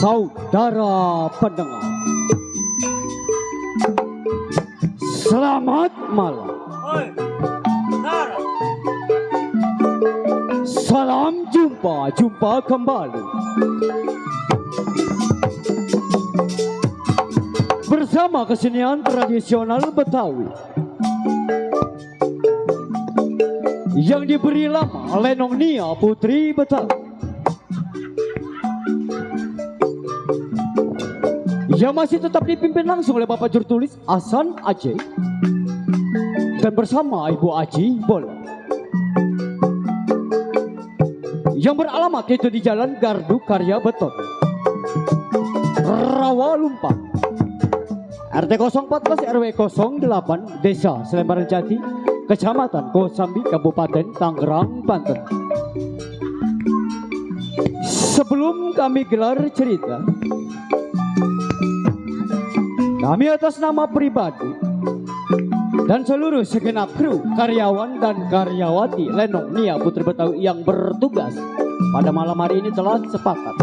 Saudara pendengar, selamat malam. Salam jumpa kembali bersama kesenian tradisional Betawi yang diberi nama Lenong Nia Putri Betawi, yang masih tetap dipimpin langsung oleh Bapak Jurtulis Hasan Aceh dan bersama Ibu Aji Bola, yang beralamat yaitu di Jalan Gardu Karya Beton, Rawalumpak, RT 014 RW 08, Desa Selembaran Jati, Kecamatan Kosambi, Kabupaten Tangerang, Banten. Sebelum kami gelar cerita, kami atas nama pribadi dan seluruh segenap kru, karyawan dan karyawati Lenong Nia Putri Betawi yang bertugas pada malam hari ini telah sepakat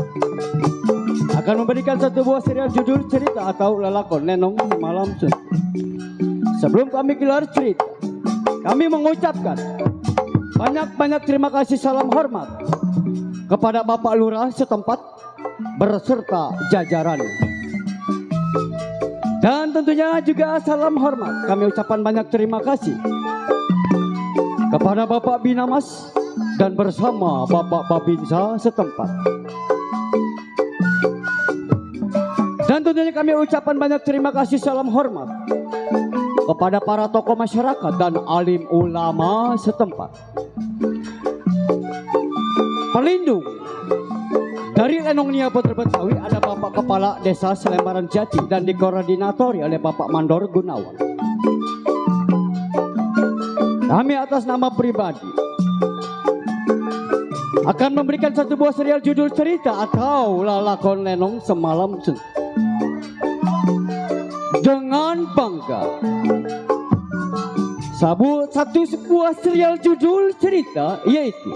akan memberikan satu buah serial judul cerita atau lelakon Lenong Semalam Suntuk. Sebelum kami gelar cerita, kami mengucapkan banyak-banyak terima kasih, salam hormat kepada Bapak Lurah setempat berserta jajaran. Dan tentunya juga salam hormat kami ucapkan banyak terima kasih kepada Bapak Binamas dan bersama Bapak Babinsa setempat. Dan tentunya kami ucapkan banyak terima kasih, salam hormat kepada para tokoh masyarakat dan alim ulama setempat. Pelindung dari Lenong Nia Putri Betawi ada Bapak Kepala Desa Selembaran Jati dan dikoordinatori oleh Bapak Mandor Gunawan. Kami atas nama pribadi akan memberikan satu buah serial judul cerita atau lelakon Lenong Semalam Suntuk dengan bangga. Satu sebuah serial judul cerita yaitu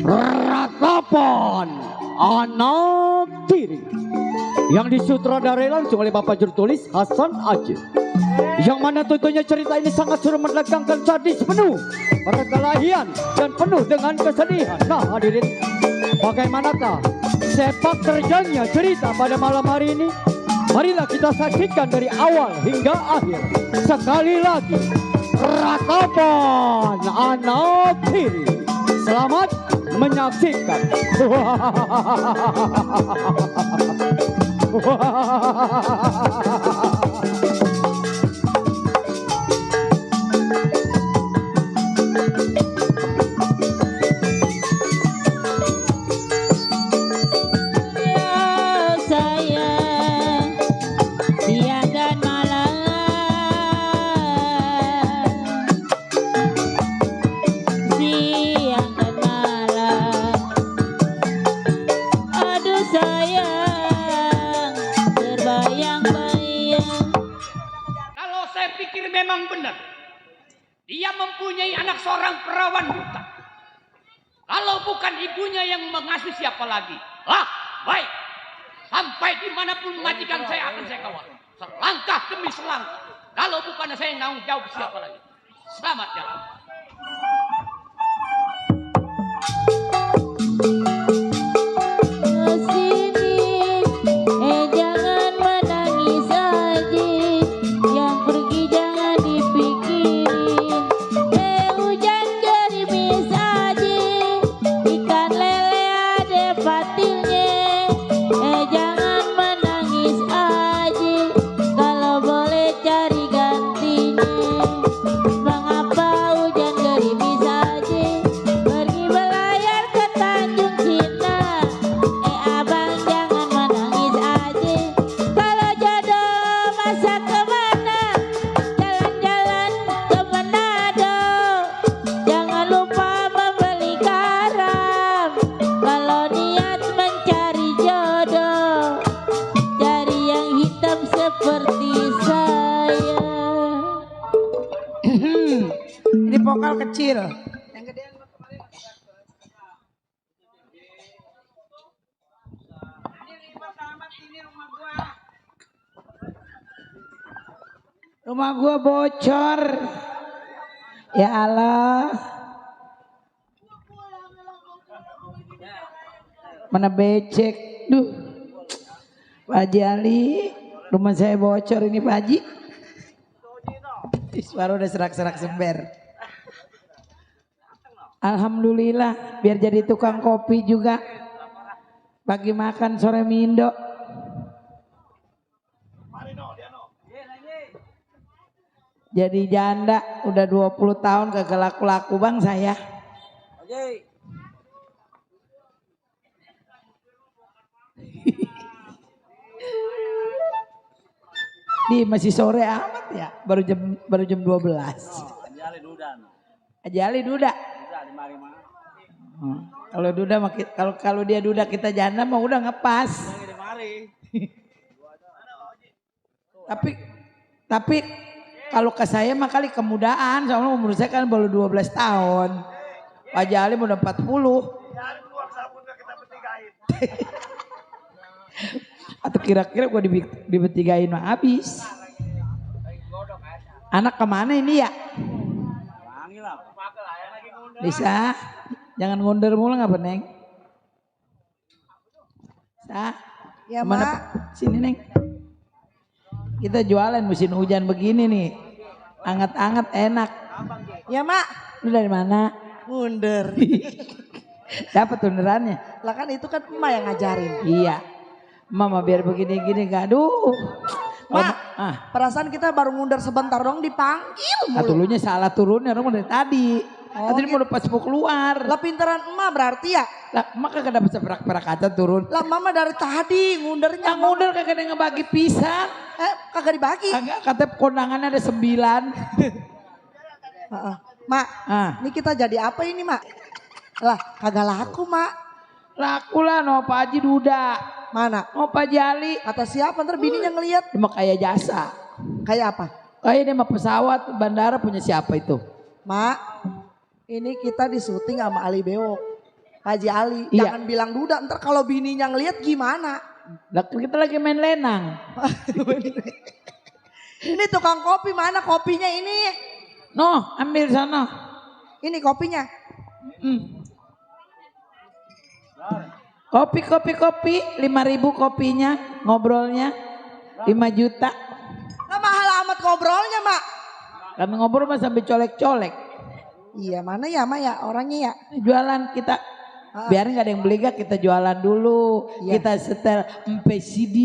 Ratapan Anak Tiri, yang disutradarai langsung oleh Bapak Jurtulis Hasan Aceh, yang mana tentunya cerita ini sangat seru, menegangkan, sadis, penuh perkelahian dan penuh dengan kesedihan. Nah hadirin, bagaimanakah sepak terjangnya cerita pada malam hari ini? Marilah kita saksikan dari awal hingga akhir. Sekali lagi, Ratapan Anak Tiri. Selamat menyaksikan. Memang benar dia mempunyai anak seorang perawan buta. Kalau bukan ibunya yang mengasuh, siapa lagi? Lah, baik. Sampai dimanapun majikan saya akan saya kawal, selangkah demi selangkah. Kalau bukan saya tanggung jawab, siapa lagi? Selamat jalan. Ini vokal kecil. Yang gedean kemarin. Rumah gua bocor. Ya Allah. Mana becek. Duh. Pak Haji Ali, rumah saya bocor ini Pak Haji. Baru udah serak-serak sember. Alhamdulillah, biar jadi tukang kopi juga. Pagi makan, sore mindo. Jadi janda, udah 20 tahun kagak laku-laku bang saya. Di masih sore amat ya, baru jam 12. Haji Ali Duda. Kalau Duda kalau dia Duda kita janda mah udah ngepas. Tapi kalau ke saya mah kali kemudaan, soalnya umur saya kan baru 12 tahun. Pak Haji Ali udah 40. Atau kira-kira gue dibetigain mah habis. Anak kemana ini ya? Bisa, jangan ngundur mulu nggak Neng? Sa, Ya kemana? Mak. Sini Neng. Kita jualan musim hujan begini nih, anget-anget enak. Ya Mak. Lu dari mana? Ngunder. Dapat tunderannya? Lah kan itu kan emak yang ngajarin. Iya. Mama biar begini-gini gaduh. Mak, perasaan kita baru ngunder sebentar dong dipanggil mulu. Tulunya salah turunnya orang dari tadi. Oh, Tadi mau pas mau keluar. Lah pintaran emak berarti ya? Lah emak kagak dapat seperak-perak kaca turun. Lah mama dari tadi ngundernya. Yang ngunder kagak ada yang ngebagi pisang. Kagak dibagi. Kagak, kata kondangannya ada 9. Mak, ini kita jadi apa ini Mak? Lah kagak laku Mak. Laku lah no Pak Haji Duda. Mana? No Pak Haji Ali. Kata siapa ntar bininya ngeliat. Dia mah kayak jasa. Kayak apa? Kayak dia mah pesawat bandara punya siapa itu? Mak, ini kita di syuting sama Ali Bewok. Pak Haji Ali, Iya. jangan bilang duda, ntar kalau bininya ngeliat gimana? Lah kita lagi main lenang. Ini tukang kopi, mana kopinya ini? No, ambil sana. Ini kopinya. Kopi 5.000 kopinya, ngobrolnya 5 juta. Lah mahal amat ngobrolnya Mak. Karena ngobrol mah sampai colek-colek. Iya mana ya Mak ya orangnya ya. Jualan kita, biar nggak ada yang beli gak kita jualan dulu. Iya. Kita setel CD.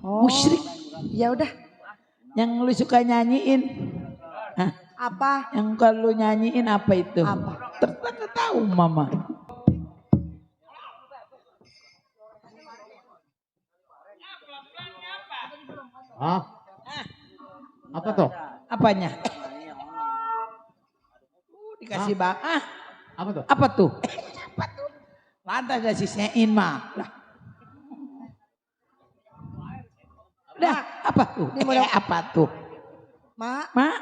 Musyrik. Ya udah. Yang lu suka nyanyiin. Hah? Apa? Yang kalau nyanyiin apa itu? Apa? Ternyata tahu mama. Hah? Apa tuh? Apanya? Dikasih bang. Apa tuh? Apa tuh? Apa tuh? Lantas gak sisain mah. Lah. Udah, apa tuh? Ini mau Apa tuh? Mak. Mak.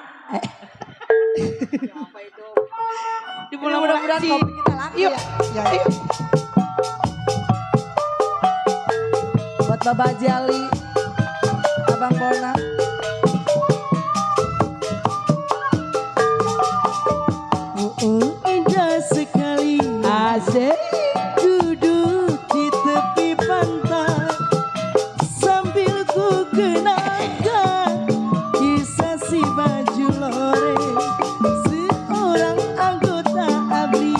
Di Mudah-mudahan kopi kita laku Yuk. ya. Ya. Buat Bapak Jali, Abang Bona. Indah sekali Asik. duduk di tepi pantai sambil ku kenangkan kisah si baju loreng seorang anggota ABRI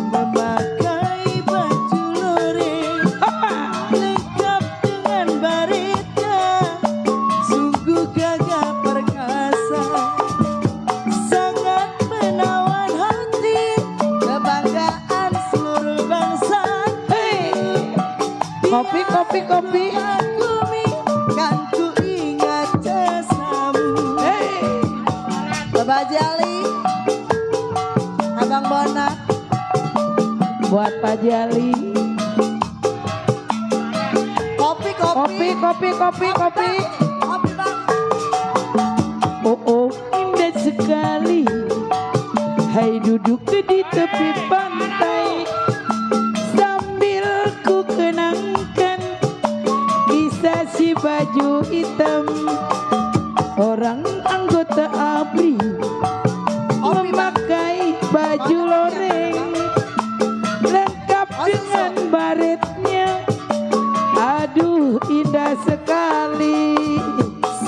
memakai baju loreng lengkap dengan bareta sungguh gagah perkasa sangat menawan hati kebanggaan seluruh bangsa. Kopi. Bumi kan ku ingat jasamu. Bapak Jali, Abang Bona. Buat Pak Jali. Kopi. Kopi. Kopi Bang. Oh, indah sekali. Hai duduk di tepi pantai sambil ku kenangkan kisah si baju hitam Orang anggota ABRI memakai baju loreng lengkap dengan baretnya. Aduh indah sekali,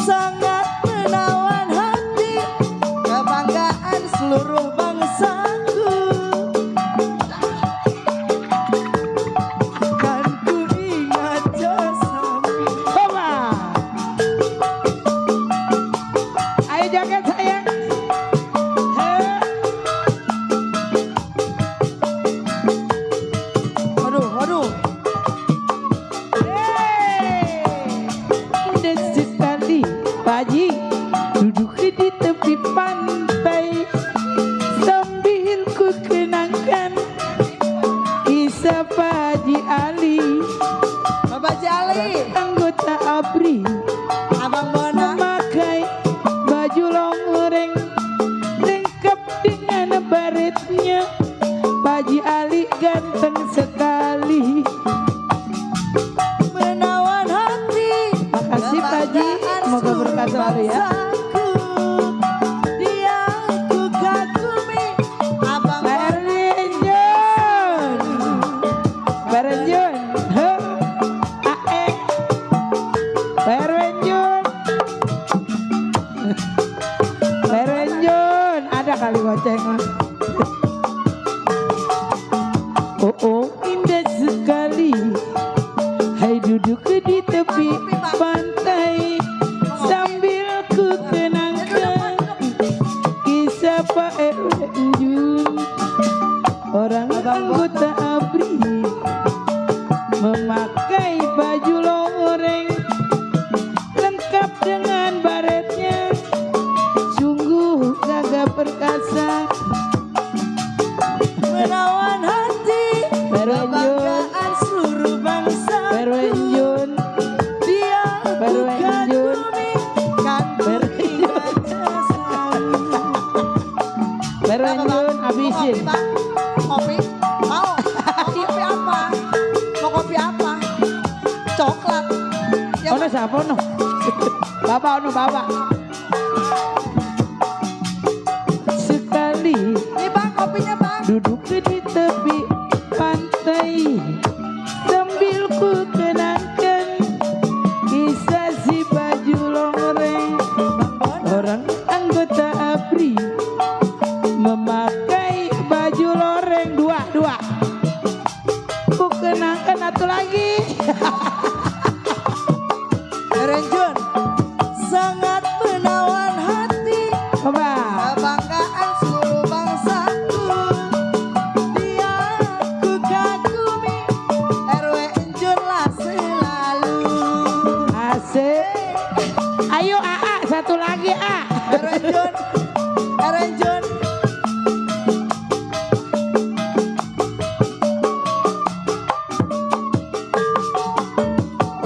sangat menawan hati, kebanggaan seluruh bangsaku. Kan ku ingat jasamu. coba. Ayo joget sayang. Waduh, waduh. Indah sekali Pak Haji duduk di tepi pantai sambil ku kenangkan kisah Pak Haji Ali, Bapak Jali, anggota ABRI Abang Bona. memakai baju loreng lengkap dengan baretnya. Pak Haji Ali ganteng sekali. Menawan hati, Makasih Pak Haji, semoga berkah selalu ya. bangsaku. Dia ku kagumi, Abang Pak Bona. Erwin Jun, Pak Erwin Jun, AE, Pak Erwin Jun, Pak Erwin Jun, ada kali goceng mah. Oh indah sekali, hai duduk di tepi pantai sambil ku kenangkan kisah Pak Erwin Jun, orang anggota ABRI memakai baju loreng lengkap dengan baretnya. Sungguh gagah perkasa. Menawan hati, Pak Erwin Jun, kebanggaan seluruh bangsa. Pak Erwin Jun, Dia Pak ku Erwin Jun, kagumi, kan ku Pak Erwin Jun. ingat jasamu. Pak Erwin Jun habisin. Kopi? Mau? Mau kopi apa? Mau kopi apa? Coklat. Ya, Ono siapa ono? Bapak ono bapak. Sekali Nih bang, kopinya bang. duduk di tepi pantai sambil ku kenangkan kisah si baju loreng, orang anggota ABRI memakai baju loreng. Dua ku kenangkan satu lagi. Renjun, sangat menawan hati, Coba kebanggaan seluruh bangsaku. Dia ku kagumi, RW Enjun lah selalu. asik. Ayo AA satu lagi A. Renjun, Renjun.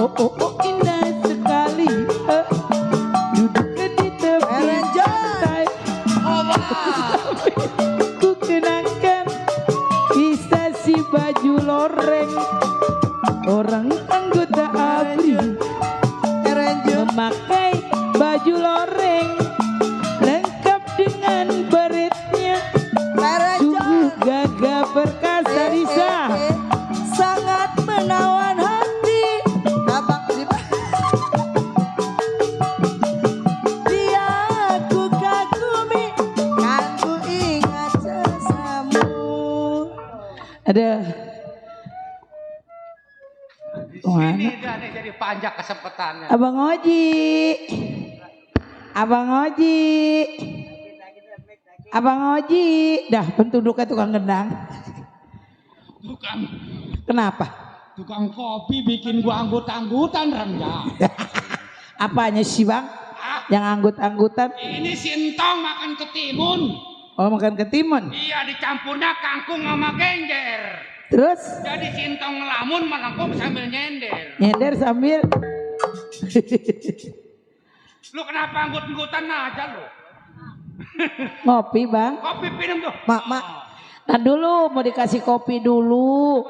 Oh indah sekali, duduk di tepi Erenjon. pantai. Ku kenangkan kisah si baju loreng, orang anggota ABRI Renjun, memakai baju loreng lengkap dengan baretnya. Sungguh Renjun. gagah perkasa Risa. Sangat menawan hati, Abang dia ku kagumi, kan ku ingat jasamu. Ada mana? Ini dah nih jadi panjang kesempatannya. Abang Oji, Abang Oji, Abang Oji, dah penduduknya tukang gendang. Kenapa? Tukang kopi bikin gua anggut-anggutan Rangga. Apanya sih bang? Yang anggut-anggutan? Ini sintong makan ketimun. Oh makan ketimun. Iya dicampurnya kangkung sama genjer. Terus Jadi sintong ngelamun melengkung sambil nyender. nyender sambil. Lu kenapa anggut-anggutan aja lu? Ngopi bang. Kopi minum tuh. Mak, Nah dulu mau dikasih kopi dulu.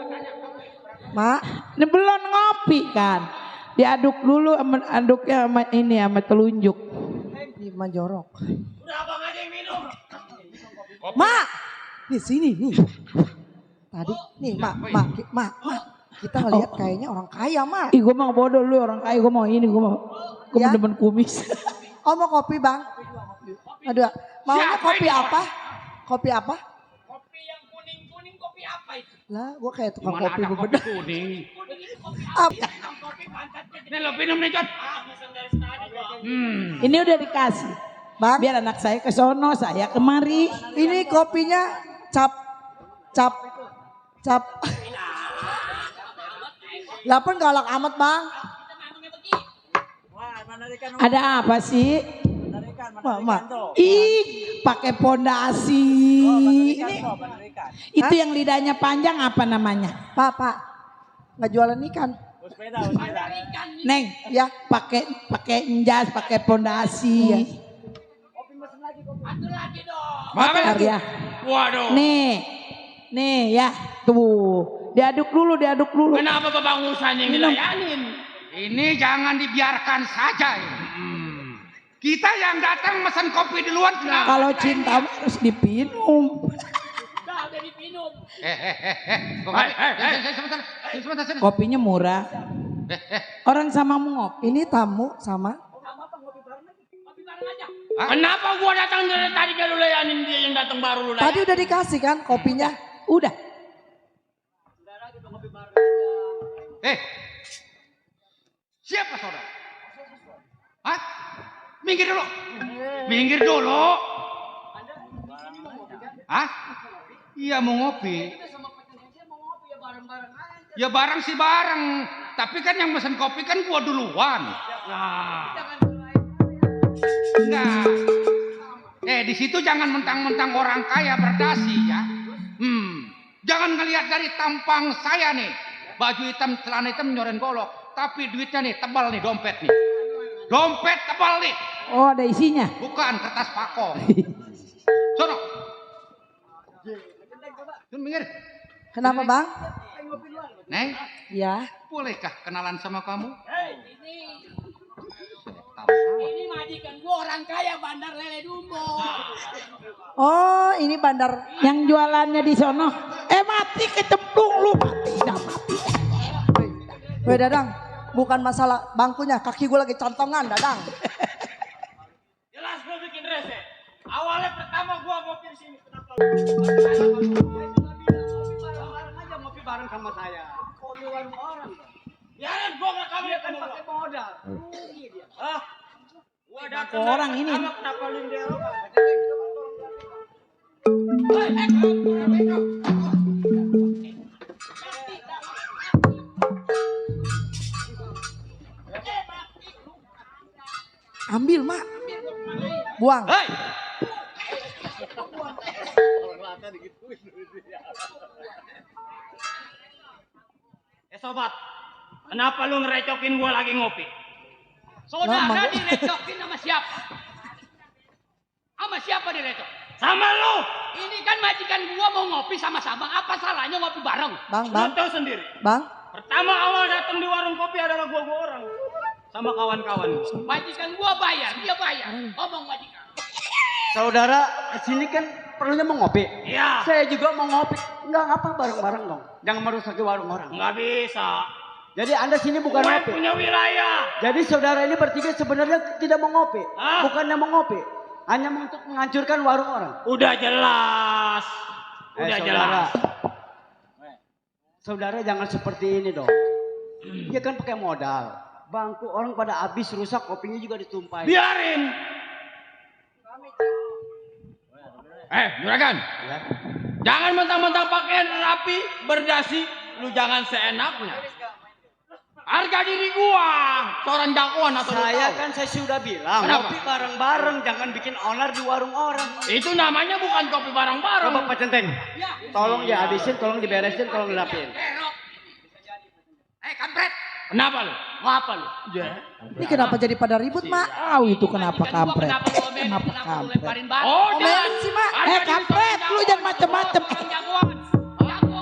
mak, Ini belum ngopi kan. Diaduk dulu sama aduknya sama ini sama telunjuk. Di Manjorok. Udah abang aja yang minum. Mak, di sini nih. Tadi nih, mak. Kita ngelihat kayaknya orang kaya, Mak. Ih gue mau bodoh lu orang kaya, gue mau ini, gue Ya? demen kumis. Oh mau kopi, Bang? Aduh, maunya Siapa kopi ini apa? Kopi apa? Kopi yang kuning-kuning kopi apa itu? Lah, gue kayak tukang Mana kopi ada kopi bebedah. kuning? Apa? Ini lo minum nih, Jod. Ini udah dikasih. Bang, Biar anak saya ke sono, saya kemari. ini kopinya cap. Lapan galak amat, Bang. Ada apa sih? Mak. Ih, pakai pondasi. Itu yang lidahnya panjang apa namanya? Pak. Nggak jualan ikan. Neng, Ya, pakai jas, pakai pondasi. Apa Ya. Waduh. Nih ya, tuh. Diaduk dulu. Kenapa Bapak Musanya yang dilayanin? Ini jangan dibiarkan saja. Kita yang datang pesan kopi duluan. Kenapa? Kalau cinta harus dipinum. Udah diminum. Sebentar. Kopinya murah. Orang sama mau ngopi. ini tamu sama. Kenapa gua datang dari tadi kalau layanin dia yang datang baru lu layanin? Tadi udah dikasih kan kopinya. Udah. Siapa saudara? Hah? Minggir dulu. Hah? Iya mau ngopi. Ya bareng sih bareng. Tapi kan yang pesen kopi kan gua duluan. Nah. Di situ jangan mentang-mentang orang kaya berdasi ya. Jangan ngelihat dari tampang saya nih. Baju hitam, celana hitam, nyoren golok. Tapi duitnya nih tebal nih, dompet nih. Dompet tebal nih. Oh ada isinya. Bukan kertas pakong. Sono. Minggir. Kenapa, Bang? Neng, Ya. bolehkah kenalan sama kamu? Ini majikan gua orang kaya Bandar Lele Dumbo. Oh, ini bandar. Yang jualannya di sono. Mati kecemplung lu mati. Weh, Dadang. Bukan masalah bangkunya, kaki gue lagi contongan, Dadang. Jelas gua bikin rese. Awalnya pertama gua ngopi di sini. Kenapa? Ngopi bareng sama saya. Kok di warung orang? Biarin gua nggak kamu Kan pakai modal. Gua Ke orang ini. kenapa lu di Eropa? Ambil, Mak. Buang. Hei! Sobat, kenapa lu ngerecokin gua lagi ngopi? Saudara direcokin sama siapa? Sama siapa direcok? Sama lu. Ini kan majikan gua mau ngopi sama-sama. Apa salahnya ngopi bareng? Bang. Lu tahu sendiri. Bang. Pertama awal datang di warung kopi adalah gua orang. Sama kawan-kawan. Majikan gua bayar, dia bayar. Ngomong majikan. Saudara kesini kan perlunya mau ngopi. Iya. Saya juga mau ngopi. Enggak ngapa bareng-bareng dong. Jangan merusak warung orang. Nggak bisa. Jadi Anda sini bukan Gue ngopi. punya wilayah. Jadi saudara ini bertiga sebenarnya tidak mau ngopi. Hah? Bukannya mau ngopi. Hanya untuk menghancurkan warung orang. Udah jelas. Udah Saudara. jelas. Saudara jangan seperti ini dong. Dia kan pakai modal. Bangku orang pada habis rusak, kopinya juga ditumpahin. Biarin. Juragan. Ya. Jangan mentang-mentang pakaian rapi, berdasi. Lu jangan seenaknya. Harga diri gua. Seorang jagoan atau lu Saya tahu? kan saya sudah bilang, Kenapa? ngopi bareng-bareng, jangan bikin onar di warung orang. Itu namanya bukan kopi bareng-bareng. Coba Pak Centeng, tolong dihabisin, tolong diberesin, tolong dirapiin. Kampret. Kenapa lu? Mau apa lu? Ini kenapa jadi pada ribut, Mak? Tahu itu kenapa Majikan gua kampret. Kenapa lu omelin? Kenapa Kenapa lu kampret? lemparin batu? Oh, Omelin sih, Mak. Harga diri Kampret, seorang lu jagoan. jangan macem-macem. Orang jagoan. Jago.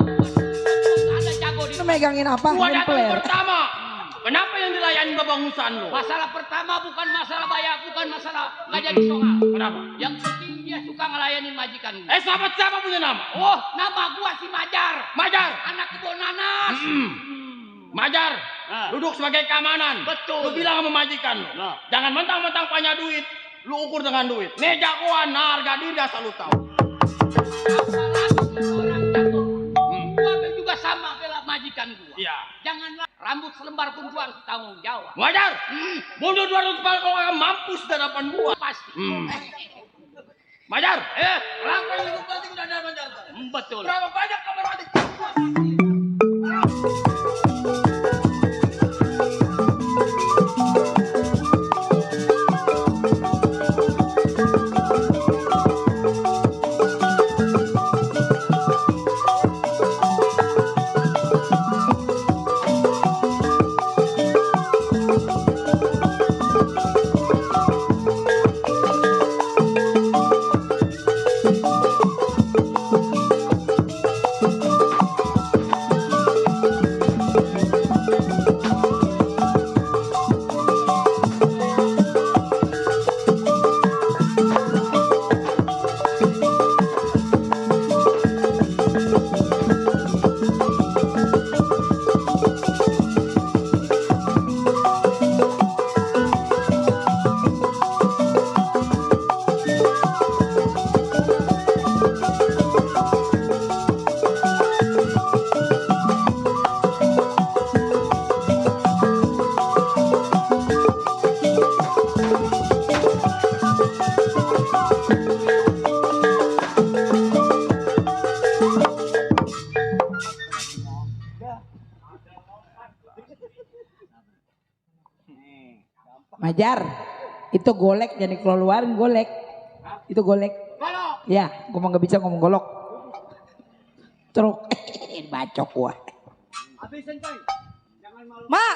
Ada jago di Lu megangin apa? gua datang Nyempler. pertama. Kenapa yang dilayani babangusan lu? Masalah pertama bukan masalah bayar, bukan masalah nggak jadi soal. Kenapa? Yang penting dia suka ngelayanin majikan gua. Sahabat siapa punya nama? Oh, nama gua si Majar. Majar. Anak kebun nanas. Majar, Nah. duduk sebagai keamanan. Betul. Lu bilang sama majikan lu. Nah. Jangan mentang-mentang punya duit. Lu ukur dengan duit. Nih jagoan, harga diri asal lu tahu. Apalagi orang jatuh. Gua juga sama bela majikan gua. Iya. Janganlah rambut selembar pun gua harus tanggung jawab. Majar, mundur 200 kepala kalau nggak mampus di hadapan gua. Pasti. Majar, Berapa yang lu berarti udah ada Majar? Betul. berapa banyak kamar mandi? Majar, itu golek jangan dikeluarin golek. Itu golek. Golok. Ya, gua mah nggak bisa ngomong golok. Truk, bacok gua. Habisin coy. Mak,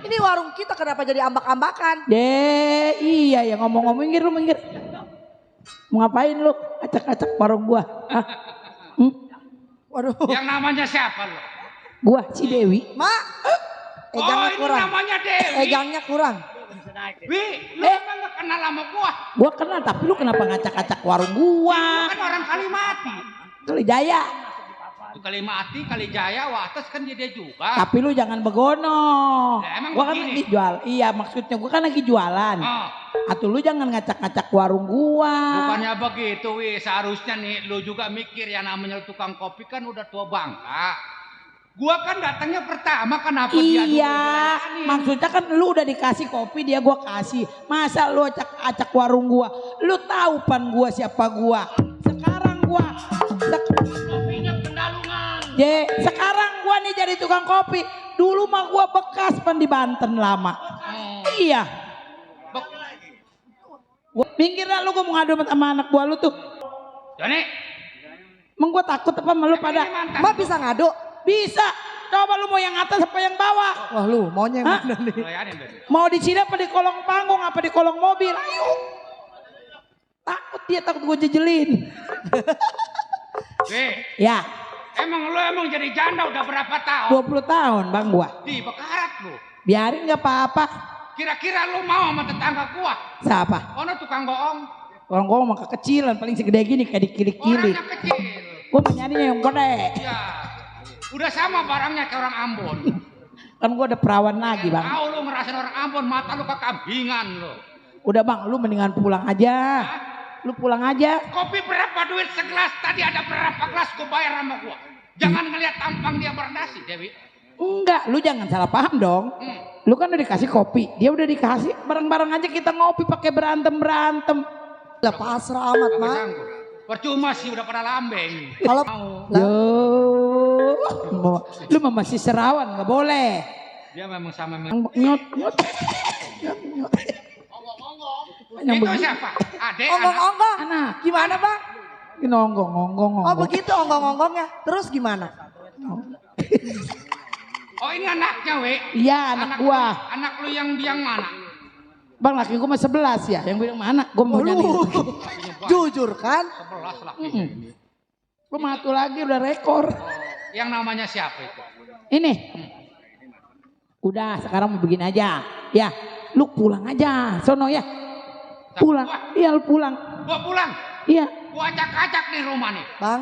ini warung kita kenapa jadi ambak-ambakan? Iya ya ngomong-ngomong minggir lu minggir. Mau ngapain lu? Acak-acak warung gua. Hah? Waduh. Yang namanya siapa lo? Gua si Dewi. Mak, egangnya ini kurang. namanya Dewi. Egangnya kurang. Wi, lu emang gak kenal sama gua? Gua kenal tapi lu kenapa ngacak-acak warung gua? Lu kan orang Kalimati. Kali Jaya. Itu Kalimati, Kalijaya, Wates kan dia juga. Tapi lu jangan begono. Ya, emang Gua kan begini? lagi jual. Iya maksudnya gua kan lagi jualan. Oh, Atuh lu jangan ngacak-ngacak warung gua. bukannya begitu, Wi. Seharusnya nih lu juga mikir yang namanya tukang kopi kan udah tua bangka. Gua kan datangnya pertama kenapa dia dulu Iya, dilayani? maksudnya kan lu udah dikasih kopi dia gua kasih. Masa lu acak-acak warung gua? Lu tahu pan gua siapa gua? Sekarang gua Kopinya pendalungan. sekarang gua nih jadi tukang kopi. Dulu mah gua bekas pan di Banten lama. Iya. Minggir dah lu, gua mau ngadu sama anak gua lu tuh. Joni, Emang gua takut apa sama lu pada? Mak bisa ngadu? Bisa. Coba lu mau yang atas apa yang bawah? Wah lu maunya yang Hah? mana nih? layanin deh. Mau di sini apa di kolong panggung apa di kolong mobil? Ayo. Takut dia, takut gue jejelin. Wi, Ya, emang lu jadi janda udah berapa tahun? 20 tahun bang gua. Di bekarat lu. Biarin gak apa-apa. Kira-kira lu mau sama tetangga gua? Siapa? Ono tukang bohong. Orang gua mah kekecilan paling segede gini kayak dikilik-kilik. Orangnya kecil. Gua mah nyarinya yang gede. Iya. Udah sama barangnya kayak orang Ambon. Kan gua ada perawan lagi bang. Tahu lu ngerasain orang Ambon, mata lu kekambingan lu. Udah bang, lu mendingan pulang aja. Lu pulang aja. Kopi berapa duit segelas? Tadi ada berapa gelas gua bayar sama gua. Jangan ngelihat tampang dia berdasi, Dewi. Enggak, lu jangan salah paham dong. Lu kan udah dikasih kopi, dia udah dikasih. Bareng-bareng aja kita ngopi pakai berantem-berantem. Udah pasrah amat, Kagak Mak. sanggup. Percuma sih udah pada lambeng. Kalau Yo, lu mah masih serawan, nggak boleh. Dia memang sama Nyot, nyot. Yang itu begini. siapa? Adek, anak. onggong-onggong. Anak, Gimana bang? ini nonggong, nonggong, Oh nonggong. begitu onggong-onggongnya. Terus gimana? Oh ini anaknya, we. Iya, anak gua. Anak lu yang biang mana? Bang, laki gua mah 11 ya. Yang bilang mana? Gua mau nyanyi. Jujur kan? 11 laki. Gua mah satu lagi udah rekor. Yang namanya siapa itu? Ini. Udah sekarang mau begini aja. Ya, lu pulang aja. Sono ya. Pulang. Iya lu pulang. Gua pulang. Iya. Gua acak-acak di rumah nih. Bang,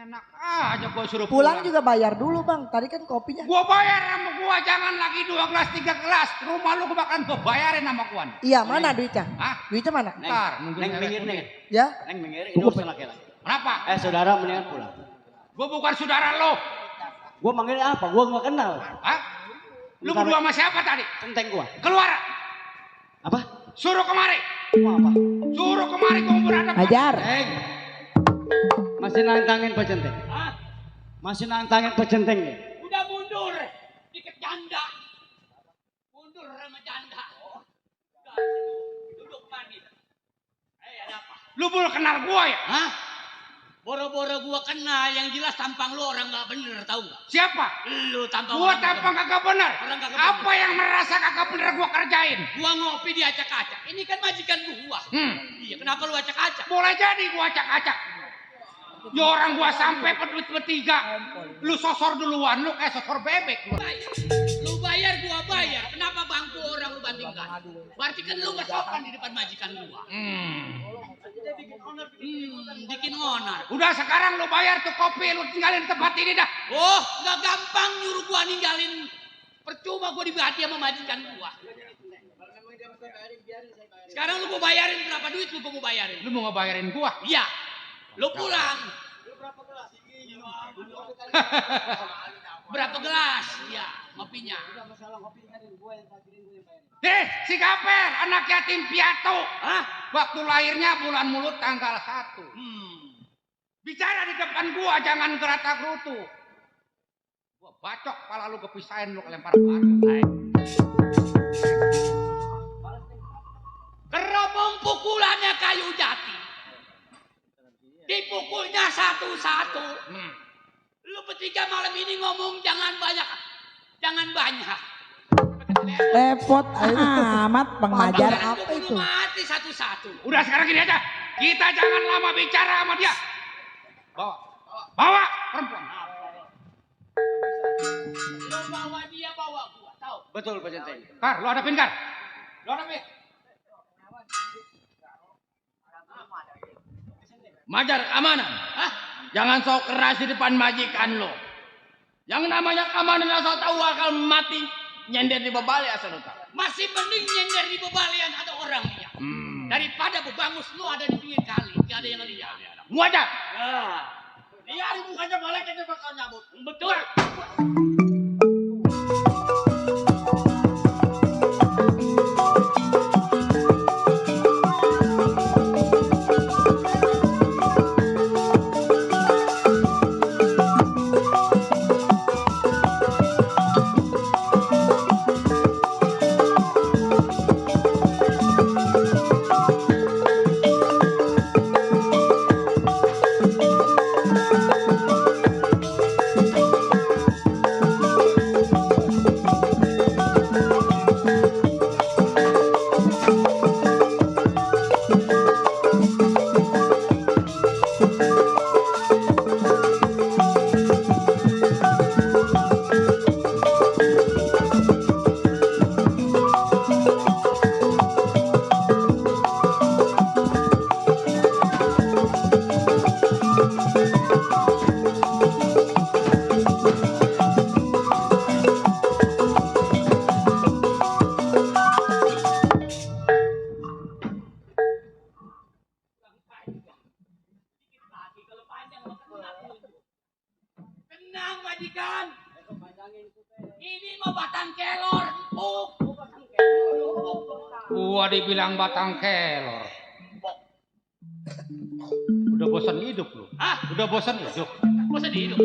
Enak aja gua suruh pulang juga bayar dulu bang. Tadi kan kopinya. Gua bayar sama gua, jangan lagi 2 gelas 3 gelas. Rumah lu gua bakalan gua bayarin sama gua nih. Iya mana duitnya? Hah? Duitnya mana? Ntar nunggu Neng minggir nih. Ya? Neng minggir, ini urusan laki-laki. Kenapa? Saudara mendingan pulang. Gua bukan saudara lo. Gua manggil apa? Gua nggak kenal. Hah? Lu berdua sama siapa tadi? Centeng gua. Keluar. Apa? Suruh kemari. Mau apa? Suruh kemari gua mau berhadapan. Ajar. Masih nantangin Pak Centeng. Hah? Masih nantangin Pak Centeng nih. Udah mundur. Dikit janda. Mundur sama janda. Udah, duduk mandi. Ada apa? Lu baru kenal gua ya? Hah? Boro-boro gua kenal, yang jelas tampang lu orang nggak bener, tahu nggak? Siapa? Lu tampang Gua orang tampang kagak benar. Orang kagak Apa benar. yang merasa kagak benar gua kerjain? Gua ngopi di acak-acak. Ini kan majikan gua. Iya, kenapa lu acak-acak? Boleh jadi gua acak-acak. Ya orang gua sampai bertiga. Lu sosor duluan, lu kayak sosor bebek. Bayar. Lu bayar, gua bayar. Kenapa bangku orang lu bandingkan? Berarti kan lu nggak sopan di depan majikan gua. Bikin onar. Udah sekarang lu bayar tuh kopi, lu tinggalin tempat ini dah. Oh, nggak gampang nyuruh gua ninggalin. Percuma gua dibati sama majikan gua. Sekarang lu gua bayarin berapa duit lu gua mau bayarin? Lu mau ngebayarin gua? Iya. Lu pulang. Berapa gelas? Iya, ngopinya. Si Gaper, anak yatim piatu. Hah? Waktu lahirnya bulan mulut tanggal 1. Bicara di depan gua, jangan gerata gerutu. Gua bacok kepala lu, kepisahin lu, kelempar batu. Keromong pukulannya kayu jati. Dipukulnya satu-satu. Lu bertiga malam ini ngomong jangan banyak. Jangan banyak. Repot amat pengajar. Apa itu? Mati satu-satu. Udah sekarang gini aja, kita jangan lama bicara sama dia. Bawa perempuan. Lu bawa dia, bawa gua. Tahu? Betul Pak Centeng. Kar, lu hadapin Kar. Lu hadapin. Majar keamanan. Hah? Jangan sok keras di depan majikan lo. Yang namanya keamanan asal tahu akal mati nyender di bebali asal lo tahu. Masih mending nyender di bebalian ada orangnya. Daripada bebangus lu ada di pinggir kali. Gak ada yang lihat. Gua aja. Dia di mukanya balik aja bakal nyambut. Betul. Tenang majikan. Ini mah batang kelor. Gua dibilang batang kelor. Udah bosan hidup lu. Hah? Udah bosan hidup. Bosan hidup?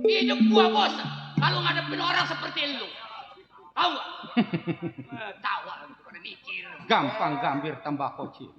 Hidup gua bosan. Kalau ngadepin orang seperti lu. Tahu gak? Tahu. Pada mikir. Gampang gambir tambah kocil.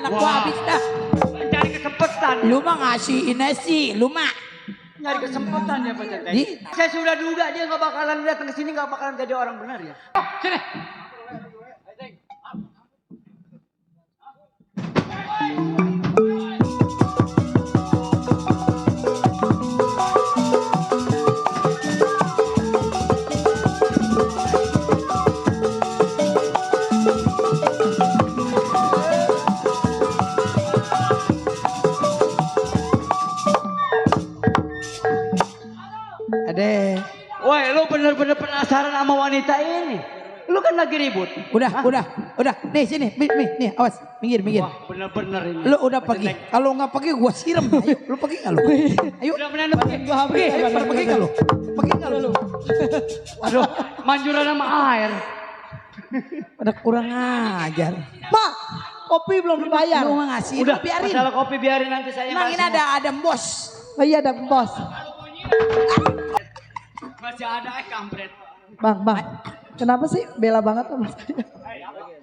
anak gua habis dah. Cari kesempatan. Lu mah ngasihin sih, lu mah. Nyari kesempatan ya Pak Centeng. Di, Saya sudah duga dia nggak bakalan datang ke sini, nggak bakalan jadi orang benar ya. Oh, sini. Ade. Woi, lu bener-bener penasaran sama wanita ini. Lu kan lagi ribut. Udah. Nih sini, nih, awas, minggir. Wah, bener-bener ini. Lu udah Pak pergi. Centeng. Kalau nggak pergi gua siram. Ayo, lu pergi nggak lu? Ayo. Udah bener bikin gua habis. Pergi nggak lu? Pergi nggak lu? Aduh, manjuran sama air. Udah kurang ajar. Mak, kopi belum dibayar. Lu mah ngasih, Udah, biarin. masalah kopi biarin nanti saya. Emang ini bahas semua. ada bos. Oh iya ada bos. Masih ada kampret. Bang. Kenapa sih bela banget sama saya?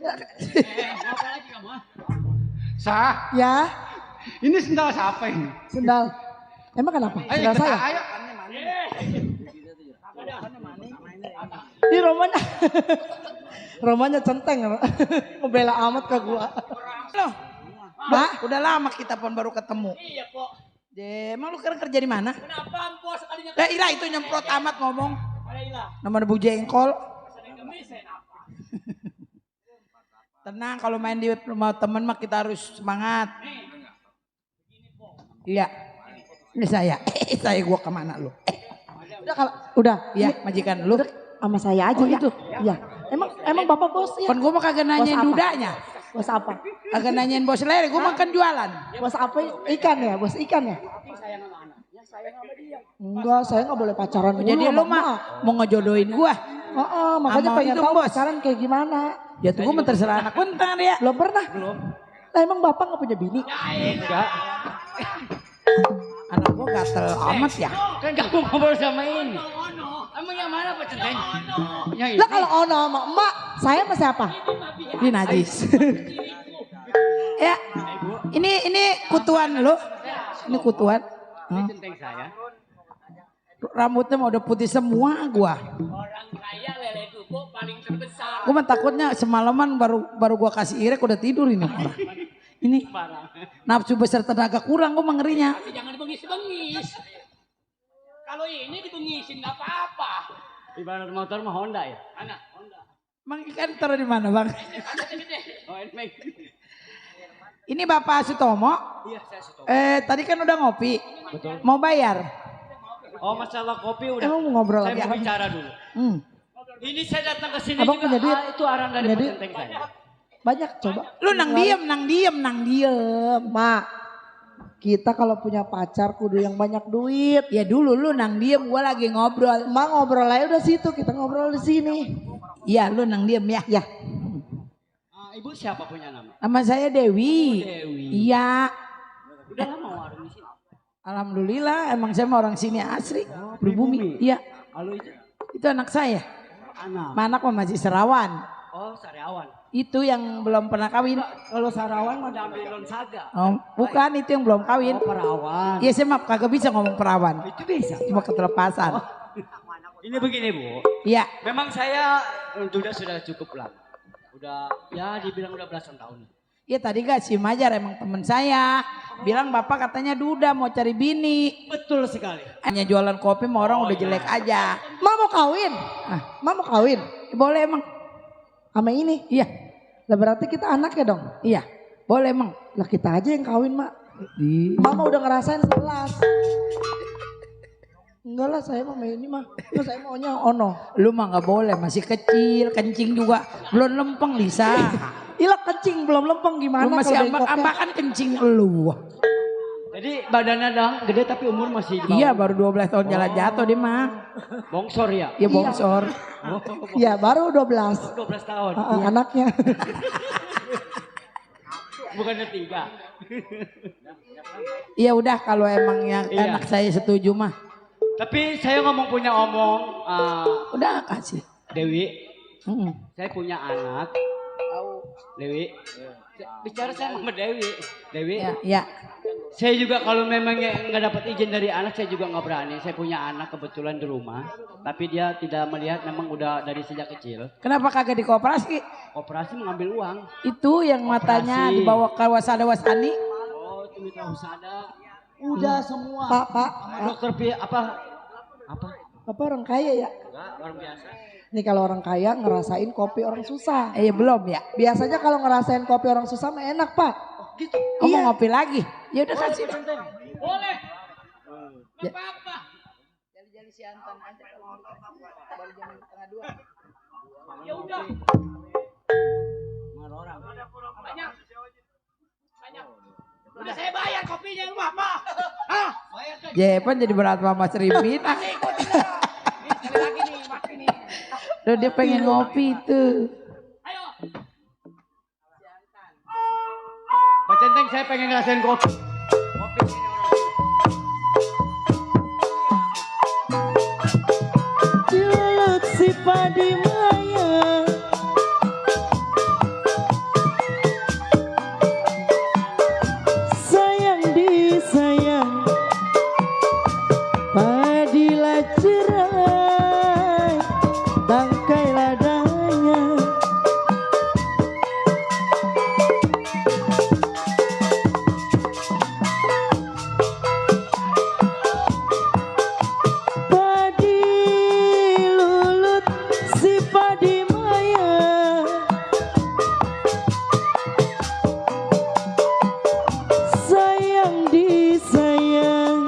Apa lagi kamu? Sah, Ya, ini sendal siapa ini? sendal. Emang kenapa? Sendal kita, saya. ayo. Ini romanya. Romanya centeng. Ngebela amat ke gua. Loh. Bah, udah lama kita pun baru ketemu. Iya kok. Emang lu sekarang kerja di mana? Kenapa bos sekalinya Ira itu nyemprot amat ngomong. ada hilang? Nama Bu Jengkol. Sering ngemis apa? Tenang, kalau main di rumah temen mah kita harus semangat. Iya. Ini saya. Saya gua kemana lu? Udah kalau udah. Iya, majikan lu. Sama saya aja Oh, ya. itu? Iya. Emang Bapak bos ya? Kan gua mah kagak nanyain apa? dudanya. Bos apa? Kagak nanyain bos lele, gua makan jualan. Bos apa? Ikan ya? Bos ikan ya? Enggak, saya nggak boleh pacaran dulu. Jadi sama lu mah emak. mau ngejodohin gua. Makanya Sama pengen itu, tahu bos. pacaran kayak gimana. Ya tuh gua mah terserah anak bentar ya. Belum pernah? Belum. Lah emang Bapak nggak punya bini? Enggak. Anak gua gatel amat ya. Kan kamu ngobrol sama ini. Emang yang mana Pak Centeng? Yang ini. Lah kalau ono sama emak, saya sama siapa? Ini najis. Ya, ini kutuan lu. Ini kutuan. Ini centeng saya. Rambutnya mau udah putih semua gua. Orang kaya lele dupo paling terbesar. Gua mah takutnya semalaman baru gua kasih irek udah tidur ini orang. Ini nafsu besar tenaga kurang gua mah ngerinya. Tapi jangan dibengis-bengis. Kalau ini dibengisin nggak apa-apa. Ibarat motor mah Honda ya. Mana? Honda. Emang ikan taruh di mana, Bang? Ada gede. Oh, Nmeg. Ini Bapak Sutomo. Iya, saya suka. Tadi kan udah ngopi. Betul. Mau bayar? Oh, masalah kopi udah. Emang mau ngobrol Saya lagi mau apa? bicara dulu. Ini Ini saya datang ke sini Abang juga. punya duit? Itu arahan dari Punya Pak duit? Centeng saya. Banyak coba. Lu nang diem. Mak, kita kalau punya pacar kudu yang banyak duit. Ya dulu lu nang diem, gua lagi ngobrol. Mak ngobrol aja udah situ, kita ngobrol di sini. Iya, lu nang diem ya. Ya, Ibu siapa punya nama? Nama saya Dewi. Dewi. Iya. Udah lama warung di sini. Alhamdulillah, emang saya mah orang sini asli. Pribumi. Iya. Halo itu Itu anak saya. anak. Anak mah masih serawan. Oh, Sariawan. Itu yang belum pernah kawin. Kalau Sarawan mah ambil Gonzaga. Oh, bukan itu yang belum kawin. Oh, perawan. Iya, saya mah kagak bisa ngomong perawan. Itu bisa. Cuma ketelepasan. Ini begini, Bu. Iya. Memang saya sudah cukup lama. Udah ya dibilang udah belasan tahun. Iya tadi gak si Majar emang temen saya. Bilang bapak katanya duda mau cari bini. Betul sekali. Hanya jualan kopi mah orang udah jelek aja. Mak mau kawin. Mak mau kawin. Boleh emang. Sama ini. Iya. Lah berarti kita anaknya dong. Iya. Boleh emang. Lah kita aja yang kawin, Mak. Mama udah ngerasain 11. Enggak lah, saya mah ini mah. Saya maunya ono. Lu mah gak boleh, masih kecil, kencing juga. Belum lempeng Lisa. Ilah kencing belum lempeng gimana Lu masih kalau bengkoknya? ambak-ambakan kencing lu. Jadi badannya dong gede tapi umur masih di bawah. Iya baru 12 tahun jalan jatuh dia mah. Bongsor ya? Iya bongsor. Iya baru 12. 12 tahun. Anaknya. Bukannya 3. Iya udah kalau emang yang Iya. anak saya setuju mah. Tapi saya ngomong punya omong, Udah kasih. Dewi, Mm-mm. saya punya anak. Dewi, Bicara sama Dewi. Dewi, Ya, ya. saya juga kalau memang nggak dapat izin dari anak, saya juga nggak berani. Saya punya anak kebetulan di rumah, tapi dia tidak melihat, memang udah dari sejak kecil. Kenapa kagak di koperasi? Operasi mengambil uang. Itu yang matanya Operasi. dibawa ke wasada-wasani. Oh, itu mitra usada. Udah semua. Pak, Dokter apa? Bapak orang kaya ya? Enggak, luar biasa. Nih kalau orang kaya ngerasain kopi orang susah. Iya belum ya. Biasanya kalau ngerasain kopi orang susah mah enak Pak. Gitu. Oh, Iya. mau ngopi lagi? Ya udah kasih. Boleh. Ya. Apa-apa. Jali-jali si Anton aja kalau dari jam setengah 2. Ya udah. Orang. Banyak. Banyak. Udah saya bayar kopinya yang apa? Hah? Bayar kan? Jepan jadi berat sama Mas Rimin. Sekali lagi nih, mati nih. Tuh dia pengen ngopi tuh. Ayo. Pak Centeng, saya pengen ngerasain kopi. Kopi ini orang. Julut si padi maya. Sayang disayang. Padilah cerai. Tangkai ladanya. Padi lulut si padi maya. Sayang disayang.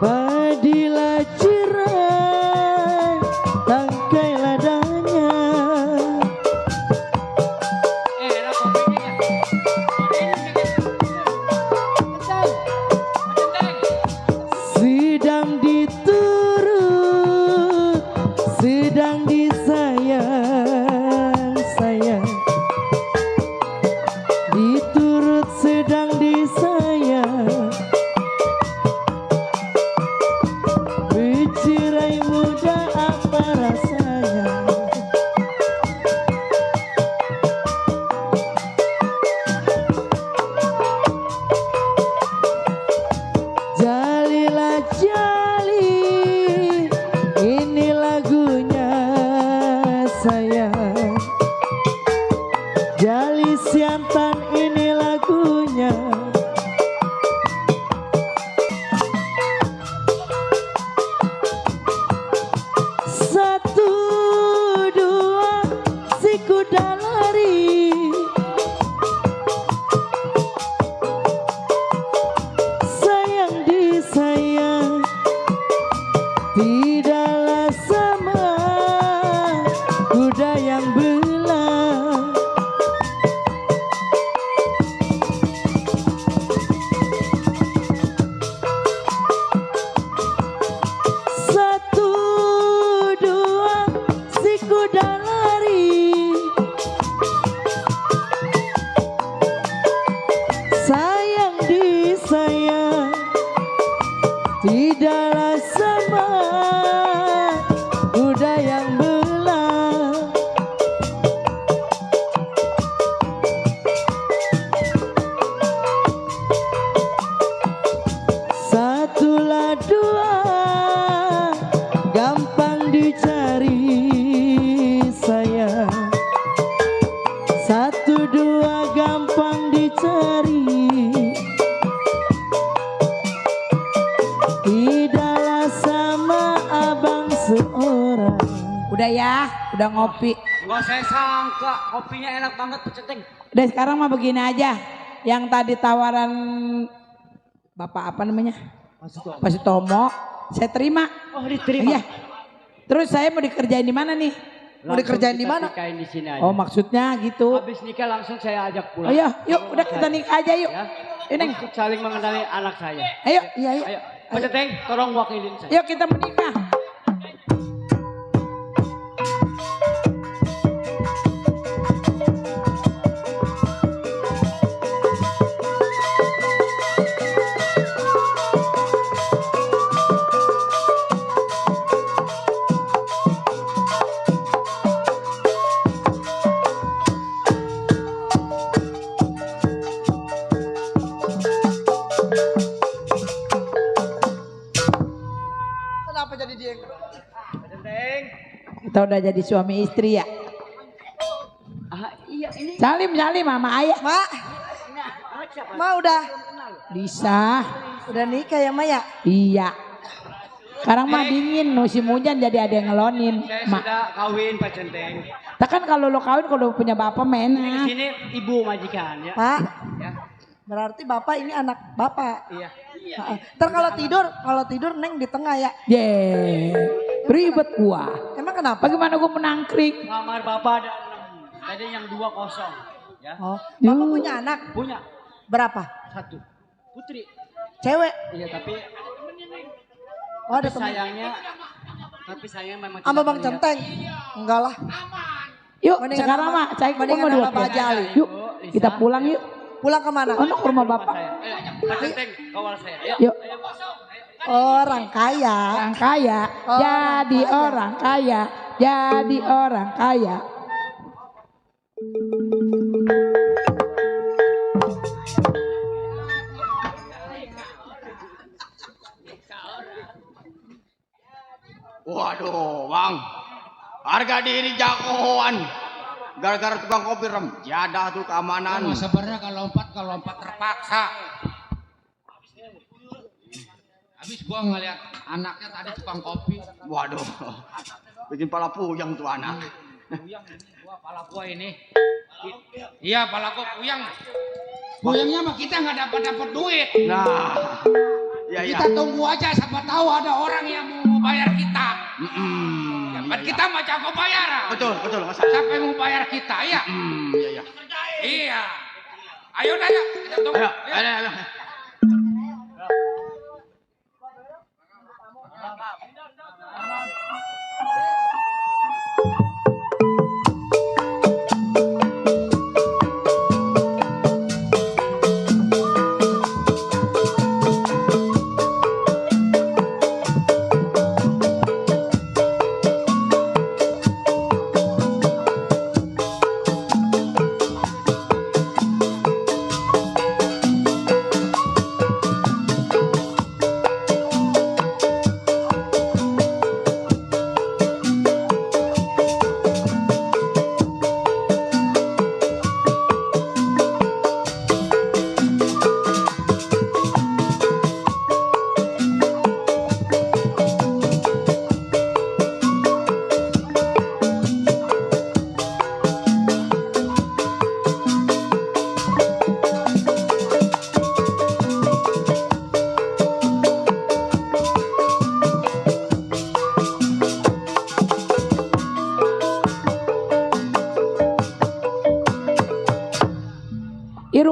Padilah cerai. Tangkai ladanya. Enak kopinya. Sedang diturut, sedang disayang, sayang. Diturut sedang disayang. Bercerai muda apa rasanya? Jalilah jali, ini lagunya sayang. Jali siantan ini lagunya. Satu dua si kuda lari. Sayang disayang tidaklah sama kuda yang belah. Satu dua si kuda lari. Sayang disayang tidaklah sama kuda yang belah. Satulah dua gampang dicari sayang. Satu dua gampang dicari. Tidaklah sama abang seorang. Udah ya, udah ngopi. Enggak, saya sangka kopinya enak banget Pak Centeng. Udah sekarang mah begini aja. Yang tadi tawaran Bapak apa namanya? Pak Sutomo, saya terima. Oh, diterima. Iya. Terus saya mau dikerjain di mana nih? Mau dikerjain di mana? Nikahin di sini aja. Oh maksudnya gitu. Habis nikah langsung saya ajak pulang. Oh iya, yuk udah kita nikah aja yuk. Ya. Yuk Neng. Untuk saling mengenali anak saya. Ayo, Iya, iya. Ayo, Pak Centeng, tolong wakilin saya. yuk kita menikah. Kita udah jadi suami istri ya. Iya ini. Salim mama ayah. Mak, mak udah Lisa. nikah ya mak ya? Iya. Sekarang mah dingin, musim hujan jadi ada yang ngelonin. Saya Mak. sudah kawin Pak Centeng. Kan kalau lo kawin kalau punya bapak Di enak. sini ibu majikan ya. Pak, Ya. berarti bapak ini anak bapak. Iya. Ntar kalau tidur Neng di tengah ya. Ribet gua. Emang kenapa? Bagaimana gua menangkring? Kamar bapak ada 6. Tadi yang 2 kosong. Ya. Oh, bapak punya anak Punya berapa? 1. Putri. Cewek. Iya tapi Oh ada teman. sayangnya memang Sama tidak Bang terlihat. Centeng. Enggak lah. Yuk Mendingan sekarang sama- mah saya mendingan dua. sama Pak Jali. Yuk kita pulang yuk. Pulang kemana? Ke rumah bapak. Saya. Pak Centeng kawal saya. Ayo. Yuk. Orang kaya. Orang kaya, jadi kaya. orang kaya, jadi orang kaya. Waduh, Bang. Harga diri jagoan. Gara-gara tukang kopi rem. Jadah tuh keamanan. Sebenarnya kalau lompat terpaksa. Habis gua ngeliat anaknya tadi tukang kopi. Waduh. Bikin pala puyeng tuh anak. Puyang ini gua, pala gua ini. Iya, pala gua puyang. Puyangnya mah kita nggak dapat duit. Nah. Ya ya. Kita tunggu aja, siapa tahu ada orang yang mau bayar kita. Kan kita mah jago bayaran. Betul, Mas. Iya. Siapa yang mau bayar kita ya? Iya. Iya. Ayo dah ya, kita tunggu. Ayo.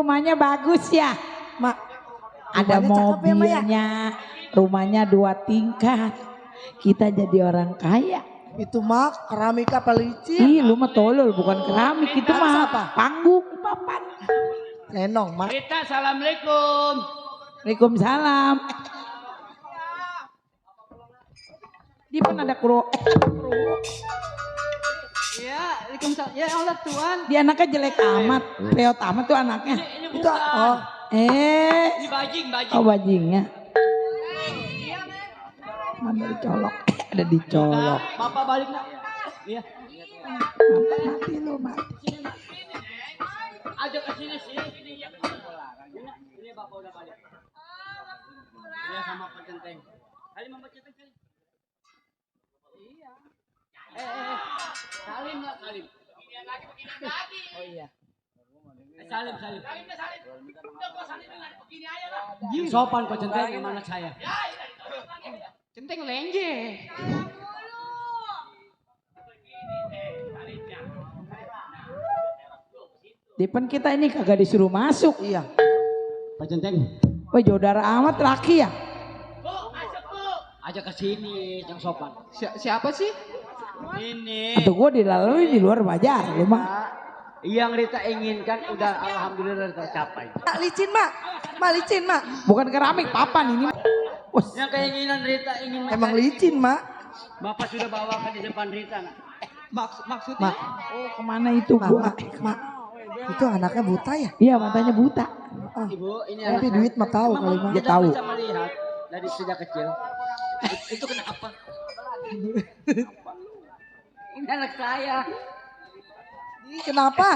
Rumahnya bagus ya, Mak. ada rumahnya cakep ya, Mak, ya? mobilnya, rumahnya 2 tingkat. Kita jadi orang kaya. Itu mak keramik apa licin? Ih, lu mah tolol, bukan keramik itu Terus mah apa? panggung papan. Lenong mak. Rita, assalamualaikum. Waalaikumsalam. Dia pun ada kuro. Iya, Waalaikumsalam. Ya Allah Tuhan. Dia anaknya jelek amat, reot amat tuh anaknya. Ini Itu bukan. oh Ini bajing. Oh bajingnya. Ada dicolok, ada dicolok. Bapak balik nak. Iya. Mati lu mati. Ajak ke sini. Ini bapak udah balik. Iya sama Pak Centeng. Kali Mama Centeng kali. Iya. Salim nggak Salim? Oh iya. Salim. Sopan Pak Centeng gimana saya? Centeng lenje. Depan kita ini kagak disuruh masuk. iya. Pak Centeng. Wah jodara amat laki ya. Ajak ke sini yang sopan. Siapa sih? Ini. Atau gue dilalui di luar bajar lu mah. Yang Rita inginkan udah alhamdulillah tercapai. Mak licin mak. Mak licin mak. Bukan keramik papan ini. Wah, Yang keinginan Rita ingin Emang mencari licin mak. Bapak sudah bawakan di depan Rita nak. maksudnya. Oh kemana itu Mak, gua? mak. Itu anaknya buta ya? Iya matanya buta. Ibu ini Tapi anak duit mah tahu kali mak. Dia tahu. bisa melihat dari sejak kecil. Itu kenapa? Anak saya. Ini kenapa?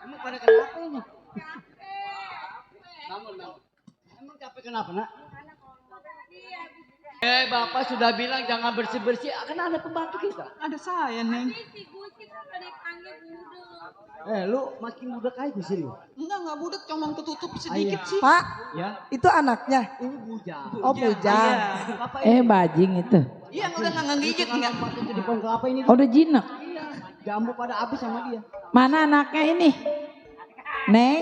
Emang pada kenapa ini? Namun. Emang capek kenapa nak? Bapak sudah bilang jangan bersih-bersih. Kan ada pembantu kita. Ada saya, Neng. Lu makin muda kayak di sini. Enggak budak, cuma ketutup sedikit Ayah. sih. Pak, Ya. itu anaknya. Ini bujang. Oh, bujang. Bapak ini Bajing itu. Iya, udah nggak gigit nggak enggak. pakai jadi pohon kelapa ini. Udah jinak. Jambu pada habis sama dia. Mana anaknya ini? Neng,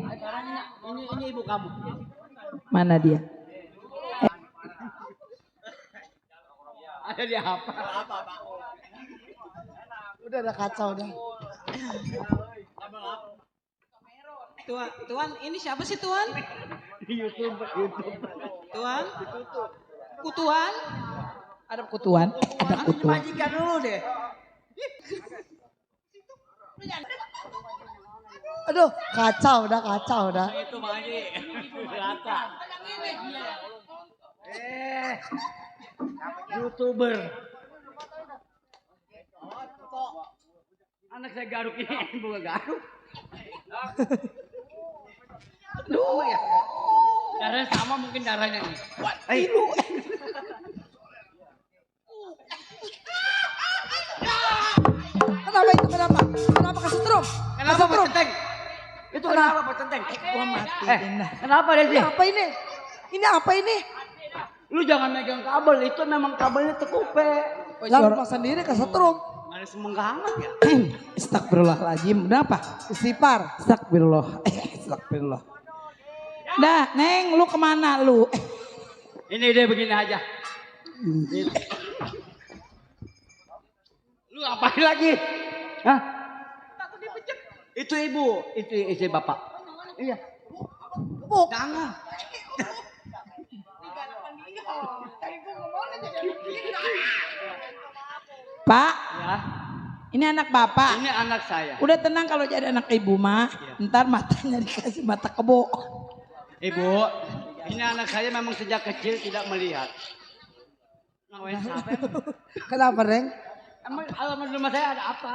Sekarang ini ibu kamu. mana dia? Ada dia apa? Udah ada kacau dah. Tuan, ini siapa sih Tuan? YouTube. Tuan? Kutuan? Ada kutuan? Ada kutuan. Majikan dulu deh. Aduh, kacau dah. Itu Maji. Rata. YouTuber. Anak saya garuk ini bukan garuk. Aduh ya. Darahnya sama mungkin darahnya nih. Ayo. Kenapa itu? Kenapa kesetrum? Kenapa Pak Centeng? Itu kenapa Pak Centeng? Gua matiin dah. Kenapa deh sih? Apa ini? Ini apa ini? Lu jangan megang kabel, itu memang kabelnya tekupe. Lalu pas sendiri kesetrum. Ada semenggangan ya? Astagfirullahaladzim. Kenapa? Istighfar. Astagfirullah. Dah, Neng, lu kemana lu? Ini deh begini aja. Lu ngapain lagi? Hah? Itu ibu, itu istri bapak. Iya. Buk. Jangan. Pak, Ya, ini anak bapak. ini anak saya. Udah tenang kalau jadi anak ibu mah. Ntar matanya dikasih mata kebo. Ibu, ini anak saya memang sejak kecil tidak melihat. Ngawain siapa? Kenapa, Reng? Emang alamat rumah saya ada apa?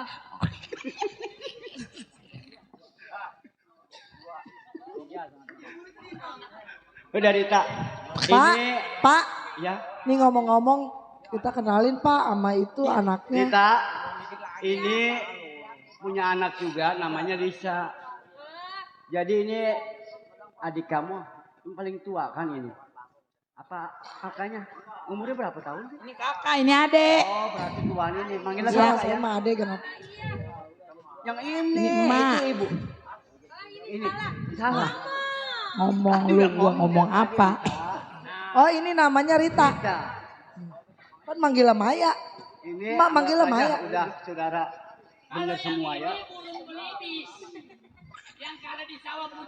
Udah Rita. Pak, Ini Pak, ya. ini ngomong-ngomong kita kenalin Pak sama itu anaknya. Rita, ini punya anak juga namanya Lisa. Jadi ini adik kamu yang paling tua kan ini. Apa kakaknya? Umurnya berapa tahun sih? Ini kakak, ini adek. Oh, berarti tuan ini. Manggilnya Iya, siapa saya ya? mah adek kenapa? Yang ini, Ini emak. itu ibu. Ini salah. Ngomong lu, gua ngomong apa? Oh, ini namanya Rita. Rita. Kan manggilnya Maya. Ini Mak, manggilnya anggap Maya. aja Udah saudara benar semua ya.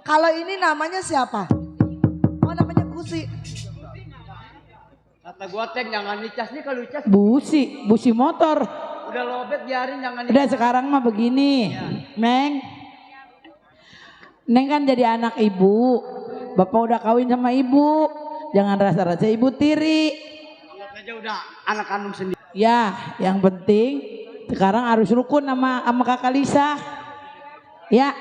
Kalau ini namanya siapa? Oh, namanya Gusi. Kata gua Teng jangan nicas nih, kalau nicas Busi motor. udah lobet biarin jangan nicas. Udah sekarang mah begini, Neng. Neng kan jadi anak ibu. Bapak udah kawin sama ibu. Jangan rasa-rasa ibu tiri. Anggap aja udah anak kandung sendiri. Ya, yang penting sekarang harus rukun sama kakak Lisa. Ya,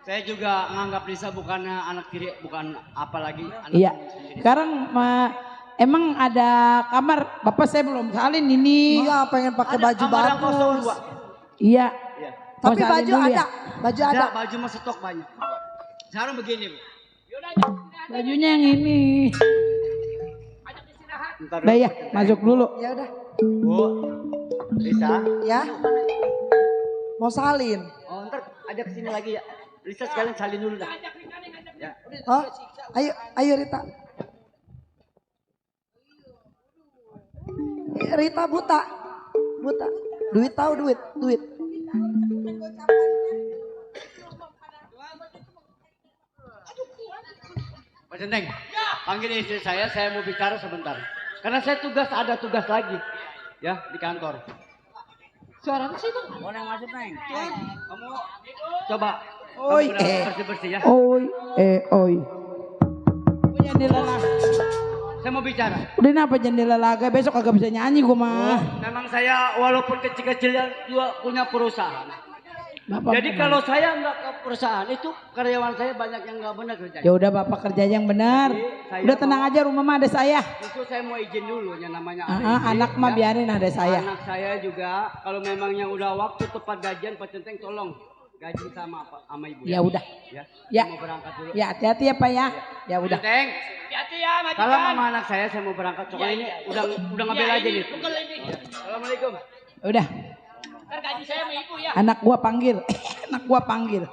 Saya juga nganggap Lisa bukan anak tiri, bukan apalagi anak iya. kandung sendiri. Sekarang emang ada kamar. Bapak saya belum salin ini. Iya, pengen pakai Ada baju kamar yang kosong bagus. dua. Iya. Iya. Mau Tapi salin baju dulu ada. ya? Baju Ada ada. baju mah stok banyak. Sekarang begini, Bu. Bajunya yang ini. Bentar Udah dulu. ya, masuk dulu. Ya udah. Bu, Lisa. Ya. Mau salin. Oh, ntar ajak ke sini lagi ya. Lisa sekalian salin dulu dah. Ya. Oh, ayo Rita. Rita buta. Duit tahu duit. Pak Centeng, panggil istri saya mau bicara sebentar. Karena saya ada tugas lagi. Ya, di kantor. Suara sih itu. Mau yang masuk, Neng? Kamu coba. Oi, Kamu bersih-bersih ya. Oi. Punya dilelah. saya mau bicara. Udah kenapa jendela laga besok kagak bisa nyanyi gua mah. Memang saya walaupun kecil-kecil juga punya perusahaan. Bapak Jadi kalau saya nggak ke perusahaan itu karyawan saya banyak yang nggak benar kerjanya. ya udah Bapak kerja yang benar. Saya Udah tenang mau- aja rumah mah ada saya. Justru saya mau izin dulu yang namanya ada izin, Anak mah ya. biarin ada saya. Anak saya juga kalau memangnya udah waktu tepat gajian Pak Centeng tolong gaji sama ibu. Ya udah. Ya. Ya. Saya mau berangkat dulu. Ya hati-hati ya Pak ya. Ya udah. Centeng, Hati-hati ya majikan. kalau mama anak saya mau berangkat. Soalnya ini udah ngambil Ya, aja ini, nih. pukul ini. Assalamualaikum. Udah. Ntar gaji saya sama ibu ya. Anak gua panggil. Anak gua panggil.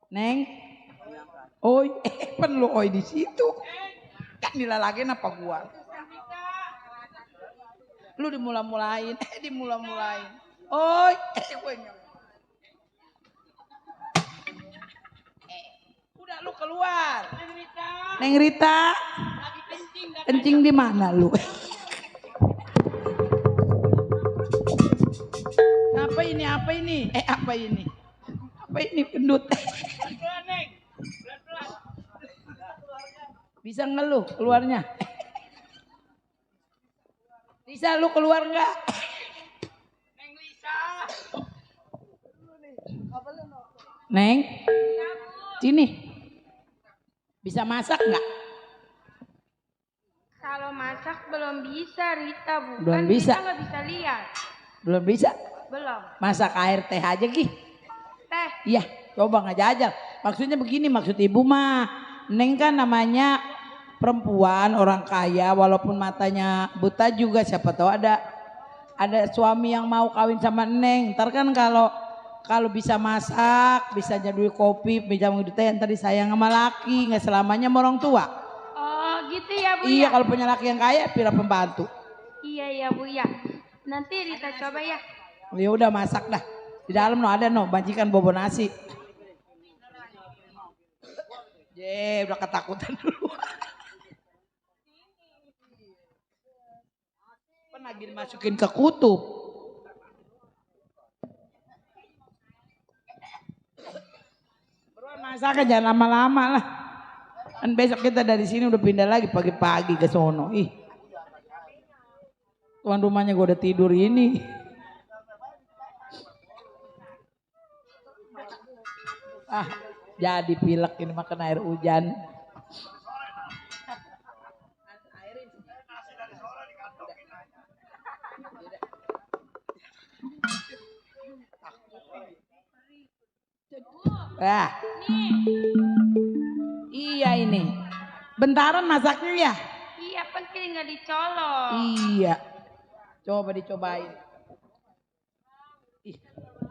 Neng. Oi, pen lu oi di situ. Kan dilalagin apa gua? Lu dimula-mulain, dimula-mulain. Oi, gua nyong. Udah lu keluar. Neng Rita. Lagi kencing. Kencing di mana lu? Apa ini? Apa ini? Apa ini? Apa ini pendut? Pelan-pelan, Neng. Pelan-pelan. Bisa ngeluh keluarnya? Bisa lu keluar nggak? Neng Lisa. Neng, sini. Bisa masak nggak? Kalau masak belum bisa Rita, bukan Belum bisa. Rita nggak bisa lihat. Belum bisa. Belum. Masak air teh aja Gi. Teh, Iya, coba ngajajal. Maksudnya begini, maksud ibu mah. Neng kan namanya perempuan, orang kaya, walaupun matanya buta juga siapa tahu ada suami yang mau kawin sama Neng. Ntar kan kalau bisa masak, bisa nyeduh kopi, bisa ngeduh teh, ntar disayang sama laki, nggak selamanya sama orang tua. oh gitu ya Bu Iya, ya? kalau punya laki yang kaya, pira pembantu. Iya ya Bu ya. Nanti Rita coba ya. Ya udah masak dah. Di dalam no ada no majikan bobo nasi. Udah ketakutan dulu. Kan lagi dimasukin ke kutub. Beruan masak jangan lama-lama lah. Kan besok kita dari sini udah pindah lagi pagi-pagi ke sono. Ih. Tuan rumahnya gue udah tidur ini. Jadi pilek ini makan air hujan. Iya ini. Bentaran masaknya ya? Iya penting nggak dicolok. Iya. Coba dicobain.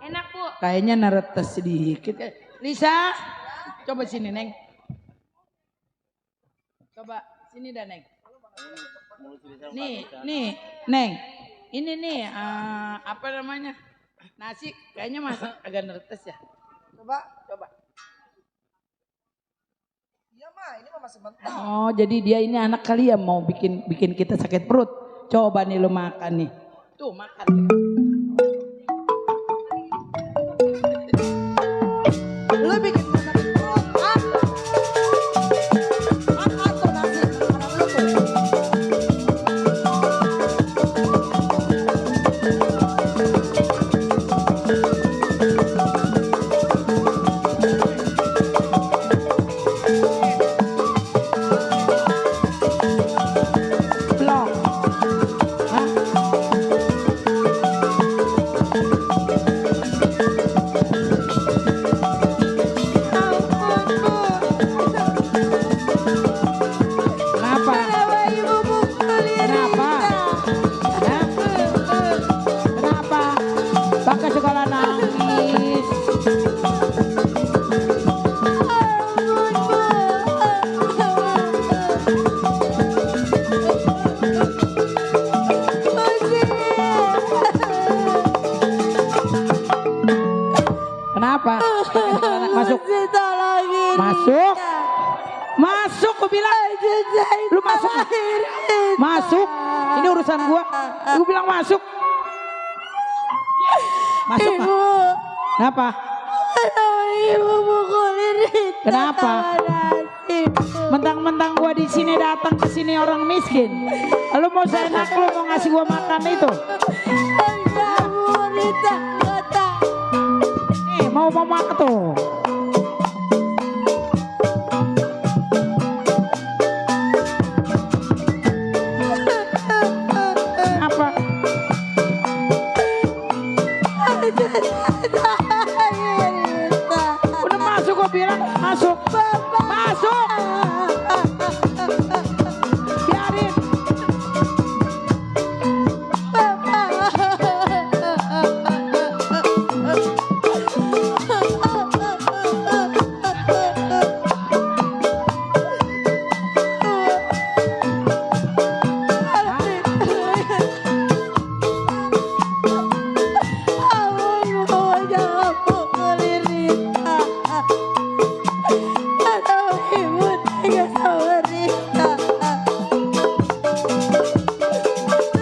Enak Bu. Kayaknya neretes sedikit. Lisa, coba sini Neng. Coba sini dah Neng. Nih Neng. Ini nih apa namanya? Nasi kayaknya masih agak neretes ya. Coba. Iya mah, ini mah masih mentah. Oh, jadi dia ini anak kali ya mau bikin kita sakit perut. Coba nih lu makan nih. Tuh makan. Lu bikin mana perut? Makan tuh nasi, makanan lu tuh. Blok. Hah? Kenapa? Kenapa? Hah? Kenapa? Pakai sekolah nangis. Kenapa? Masuk. Masuk. Masuk, aku bilang. Lu masuk. Masuk. Ini urusan gua. Gua bilang masuk. Masuk. Kenapa? Ibu mukulin Rita. Kenapa? Mentang-mentang gua di di sini datang ke sini orang miskin. Lu mau seenak lu mau ngasih gua makan itu. Enggak Bu Rita, enggak tahu. Nih mau makan tuh. Apa? Udah masuk gua bilang masuk. Masuk. Biarin.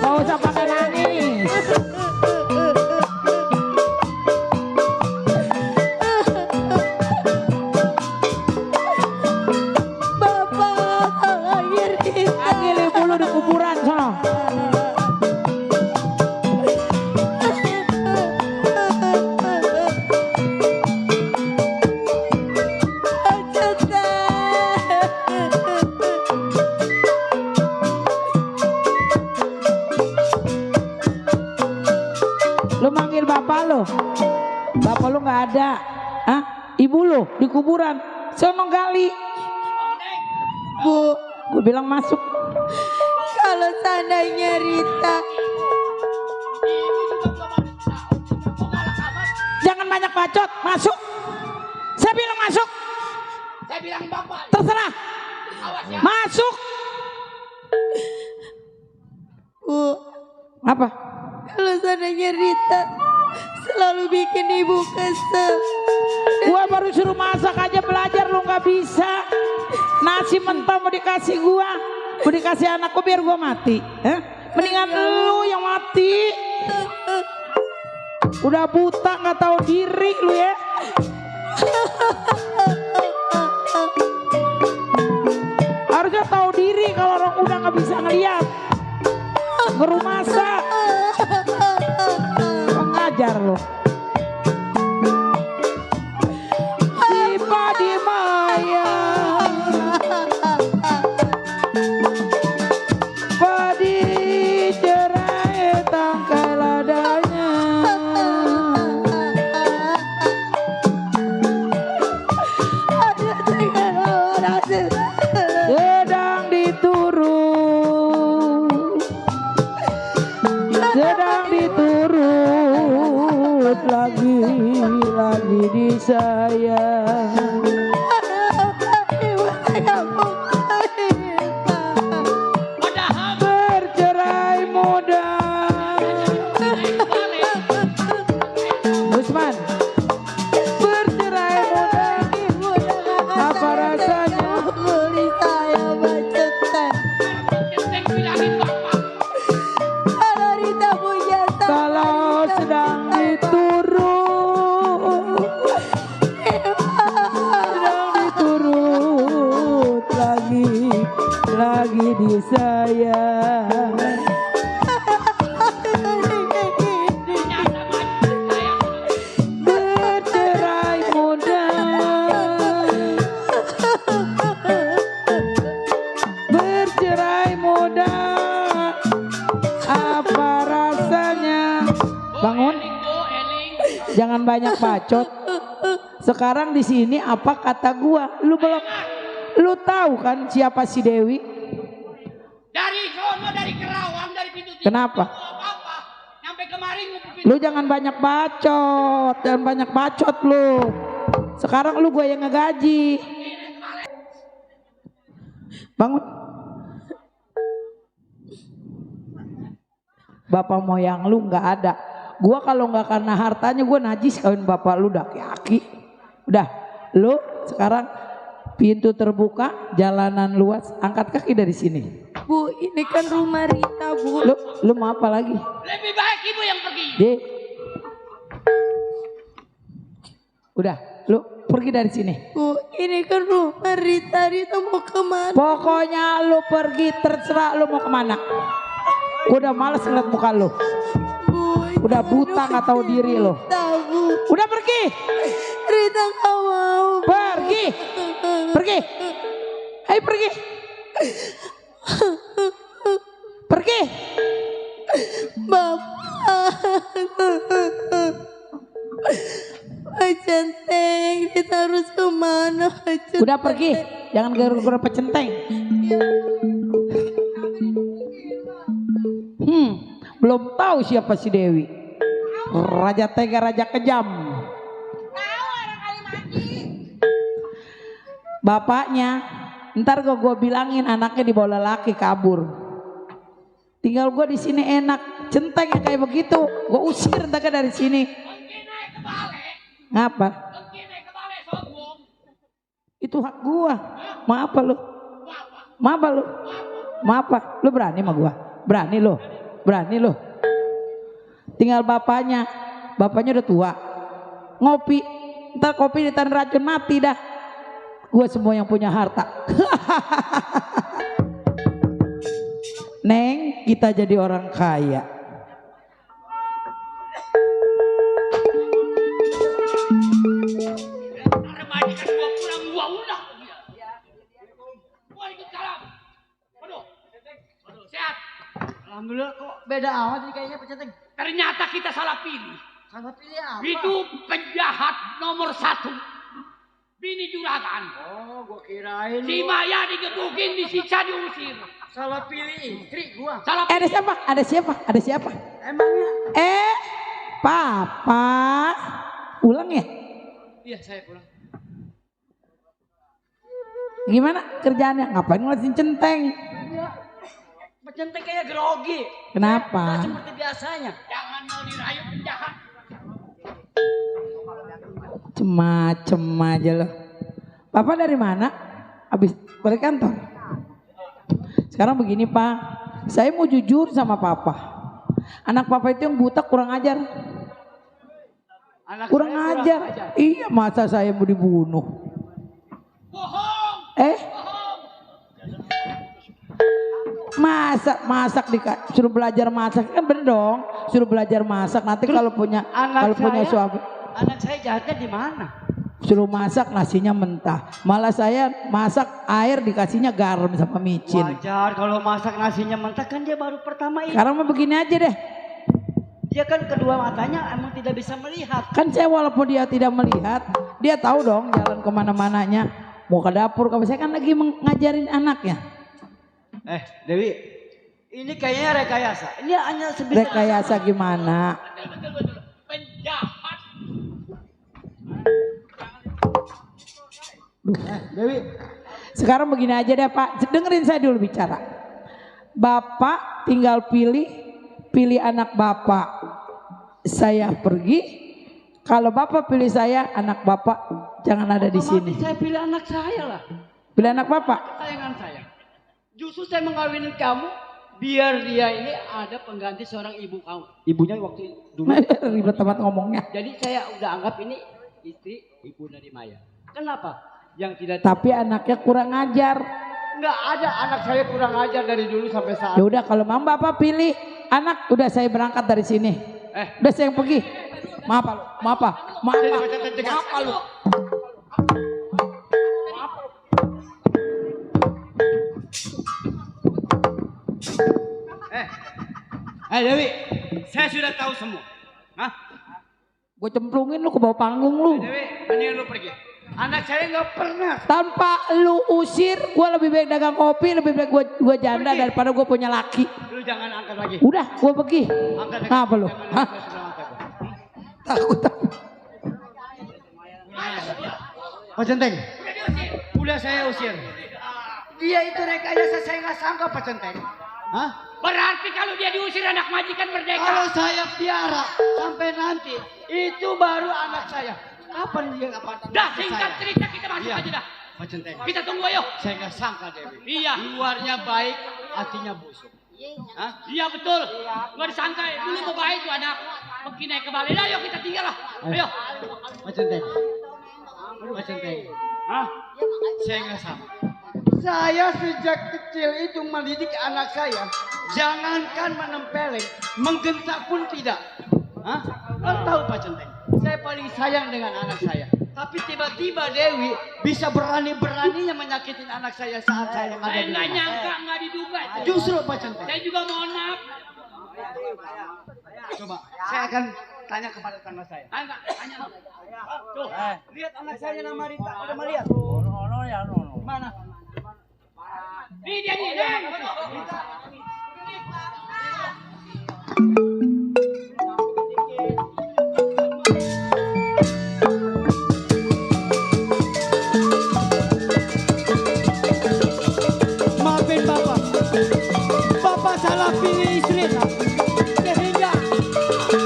Gak usah pakai nangis. Panggil ibu lu di kuburan sono. Lu manggil bapak lu. Bapak lu nggak ada. Hah? Ibu lu di kuburan. Sono gali. Bu, gue bilang masuk. Kalau seandainya Rita Jangan banyak bacot, masuk. Saya bilang masuk. Saya bilang bapak. Terserah. Awas ya. Masuk. Bu, Apa? kalau seandainya Rita selalu bikin ibu kesel. Gua baru suruh masak aja belajar lu nggak bisa. Nasi mentah mau dikasih gua, mau dikasih anakku biar gua mati. Mendingan lu yang mati. Udah buta nggak tahu diri lu ya. Harusnya tahu diri kalau orang udah nggak bisa ngeliat. Ngeru masak. Pengajar lu. Tiba di Maya. Padi cerai tangkai ladanya. Sedang diturut. Sedang diturut lagi disayang. Bercerai muda. Usman, bercerai muda. Apa rasanya? Beli saya bacotan. Saya bilangin bapak. Kalau Rita punya Kalau sedang diturut, sedang diturut lagi disayang. Bercerai muda. Bercerai muda. Apa rasanya? Bangun. Jangan banyak bacot. Sekarang di sini apa kata gua? Lu belum, lu tahu kan siapa si Dewi? Dari sono, dari Kerawang, dari pintu timur. Kenapa? Apa? Nyampe kemari ngumpulin. Lu jangan banyak bacot, jangan banyak bacot lu. Sekarang lu gua yang ngegaji. Bangun. Bapak moyang lu nggak ada. Gua kalau nggak karena hartanya gua najis kawin bapak lu dah aki. Udah, lu sekarang pintu terbuka, jalanan luas, angkat kaki dari sini. Bu, ini kan rumah Rita, Bu. Lu mau apa lagi? Lebih baik ibu yang pergi. Udah, lu pergi dari sini. Bu, ini kan rumah Rita. Rita mau kemana? Pokoknya lu pergi, terserah lu mau kemana. Udah males ngeliat muka lu. Bu, Udah buta nggak tahu diri lu. Rita, Bu. Udah pergi. Rita gak mau. Pergi. Pergi. Ayo pergi. Pergi. Bapak. Pak Centeng, Rita harus kemana Pak Centeng? Udah pergi. Jangan gara-gara pecenteng. Belum tahu siapa si Dewi. Raja tega, raja kejam. Bapaknya, ntar gue bilangin anaknya dibawa lelaki kabur. Tinggal gue di sini enak. Centeng yang kayak begitu, gue usir ntar dari sini. Ngapa? Itu hak gue. Maaf lu. Maaf lu. Maaf, lu berani sama gue? Berani lu? Berani lu? Tinggal bapaknya udah tua. Ngopi, ntar kopi ditahan racun mati dah. Gue semua yang punya harta. Neng, kita jadi orang kaya. Majikan gua pulang gua ulah. Gua ikut salam. Waduh. Sehat. Alhamdulillah kok beda amat nih kayaknya Pak Centeng. Ternyata kita salah pilih. Salah pilih apa? Itu penjahat nomor 1. Bini juragan. Oh, gua kirain Si Maya digebukin, disiksa, diusir. salah pilih istri gua. Salah Ada siapa? Ada siapa? Ada siapa? Emangnya? Papa. Pulang ya? Iya, saya pulang. Gimana kerjaannya? Ngapain ngeliatin Centeng? Pak Centeng kayak grogi. Kenapa? Seperti biasanya. jangan mau dirayu penjahat. Macem aja loh. Papa dari mana? Habis balik kantor. Sekarang begini Pak, saya mau jujur sama Papa. Anak Papa itu yang buta kurang ajar. Kurang ajar. Iya, masa saya mau dibunuh? Bohong. Masak suruh belajar masak kan bener dong. Suruh belajar masak nanti kalau punya suami. Anak saya jahatnya di mana? Suruh masak nasinya mentah. Malah saya masak air dikasihnya garam sama micin. Wajar kalau masak nasinya mentah kan dia baru pertama ini. Sekarang mah begini aja deh. Dia kan kedua matanya emang tidak bisa melihat. Kan saya walaupun dia tidak melihat, dia tahu dong jalan kemana-mananya. Mau ke dapur, kalau saya kan lagi ngajarin anaknya. Dewi, ini kayaknya rekayasa. Ini hanya sebisa. Rekayasa gimana? Betul. Penjahat. Dewi, Sekarang begini aja deh Pak, dengerin saya dulu bicara. Bapak tinggal pilih anak Bapak. Saya pergi. Kalau Bapak pilih saya, anak Bapak jangan ada di sini. saya pilih anak saya lah. Pilih anak Bapak. Sayangan saya. Justru saya mengawinin kamu biar dia ini ada pengganti seorang ibu kamu. Ibunya waktu dulu. Ribet tempat ngomongnya. Jadi saya udah anggap ini istri ibu dari Maya. Kenapa? Yang tidak. Tapi anaknya kurang ajar. Nggak ada anak saya kurang ajar dari dulu sampai saat. Ya udah kalau mau Bapak pilih anak, udah saya berangkat dari sini. Udah saya yang pergi. Maaf lu. Dewi, saya sudah tahu semua. Hah? Gue cemplungin lu ke bawah panggung lu. Dewi, mendingan lu pergi. Anak saya nggak pernah. Tanpa lu usir, gue lebih baik dagang kopi, lebih baik gue janda Pergi. daripada gue punya laki. Lu jangan angkat lagi. Udah, gue pergi. Angkat lagi. Apa lu? Jangan Hah? angkat sudah angkat. Takut. Pak Centeng, udah saya usir. Dia itu rekayasa, saya nggak sangka Pak Centeng. Hah? Berarti kalau dia diusir anak majikan merdeka. Kalau saya piara sampai nanti itu baru anak saya. Kapan dia nggak patah? Dah singkat cerita kita masuk Iya. aja dah. Pak Centeng, Kita tunggu ayo. saya nggak sangka Dewi. Iya. Luarnya baik, hatinya busuk. Hah? Iya betul. Nggak disangka dulu mau baik tuh anak. Begini naik ke balik. Ayo kita tinggal lah. Ayo. Pak Centeng, Pak Centeng. Hah? Saya nggak sama. Saya sejak kecil itu mendidik anak saya. Jangankan menempeleng, menggentak pun tidak. Hah? Kau tahu Pak Centeng? Saya paling sayang dengan anak saya. Tapi tiba-tiba Dewi bisa berani-beraninya menyakitin anak saya saat saya ada Saya di nggak rumah. nyangka, nggak diduga. Justru Pak Centeng. Saya juga mohon maaf. Coba, saya akan tanya kepada tetangga saya. Tanya. Tuh, lihat anak saya nama Rita. Udah mau lihat? Mana? Ini dia nih, Neng. Maafin Bapak. Bapak salah pilih istri. Nak. Sehingga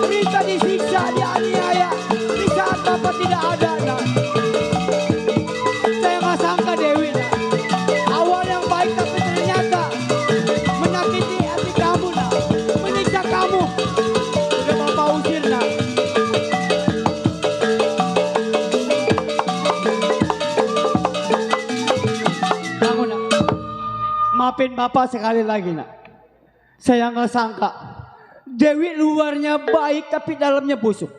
Rita disiksa, dianiaya di saat Bapak tidak ada. Nak. Saya nggak sangka Dewi. Nak. Awal yang baik tapi ternyata menyakiti hati kamu. Nak. Menyiksa kamu. Sudah Bapak usir. Nak. Bangun. Nak. Maafin Bapak sekali lagi. Nak. Saya nggak sangka Dewi luarnya baik tapi dalamnya busuk.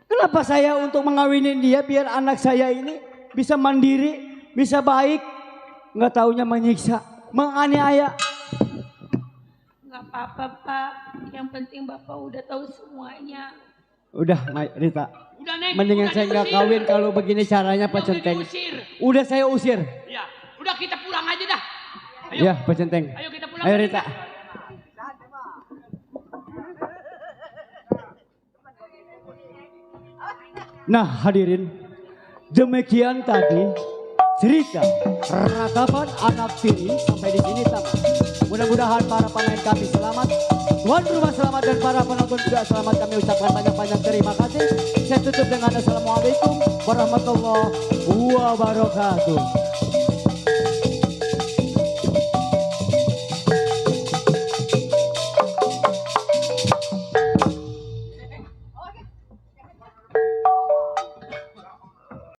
Kenapa saya untuk mengawinin dia biar anak saya ini bisa mandiri, bisa baik, nggak taunya menyiksa, menganiaya. Nggak apa-apa Pak, yang penting Bapak udah tahu semuanya. Udah, Rita. Udah, Neng. Mendingan Udah saya nggak diusir. kawin kalau begini caranya Pak Udah Centeng. diusir. Udah saya usir. Ya, udah kita pulang aja dah. Ayo. Ya Pak Centeng. Ayo kita pulang. Ayo Rita. Nah hadirin, demikian tadi cerita ratapan anak tiri sampai di sini tamat. Mudah-mudahan para pemain kami selamat, tuan rumah selamat dan para penonton juga selamat. Kami ucapkan banyak-banyak terima kasih. Saya tutup dengan assalamualaikum warahmatullahi wabarakatuh.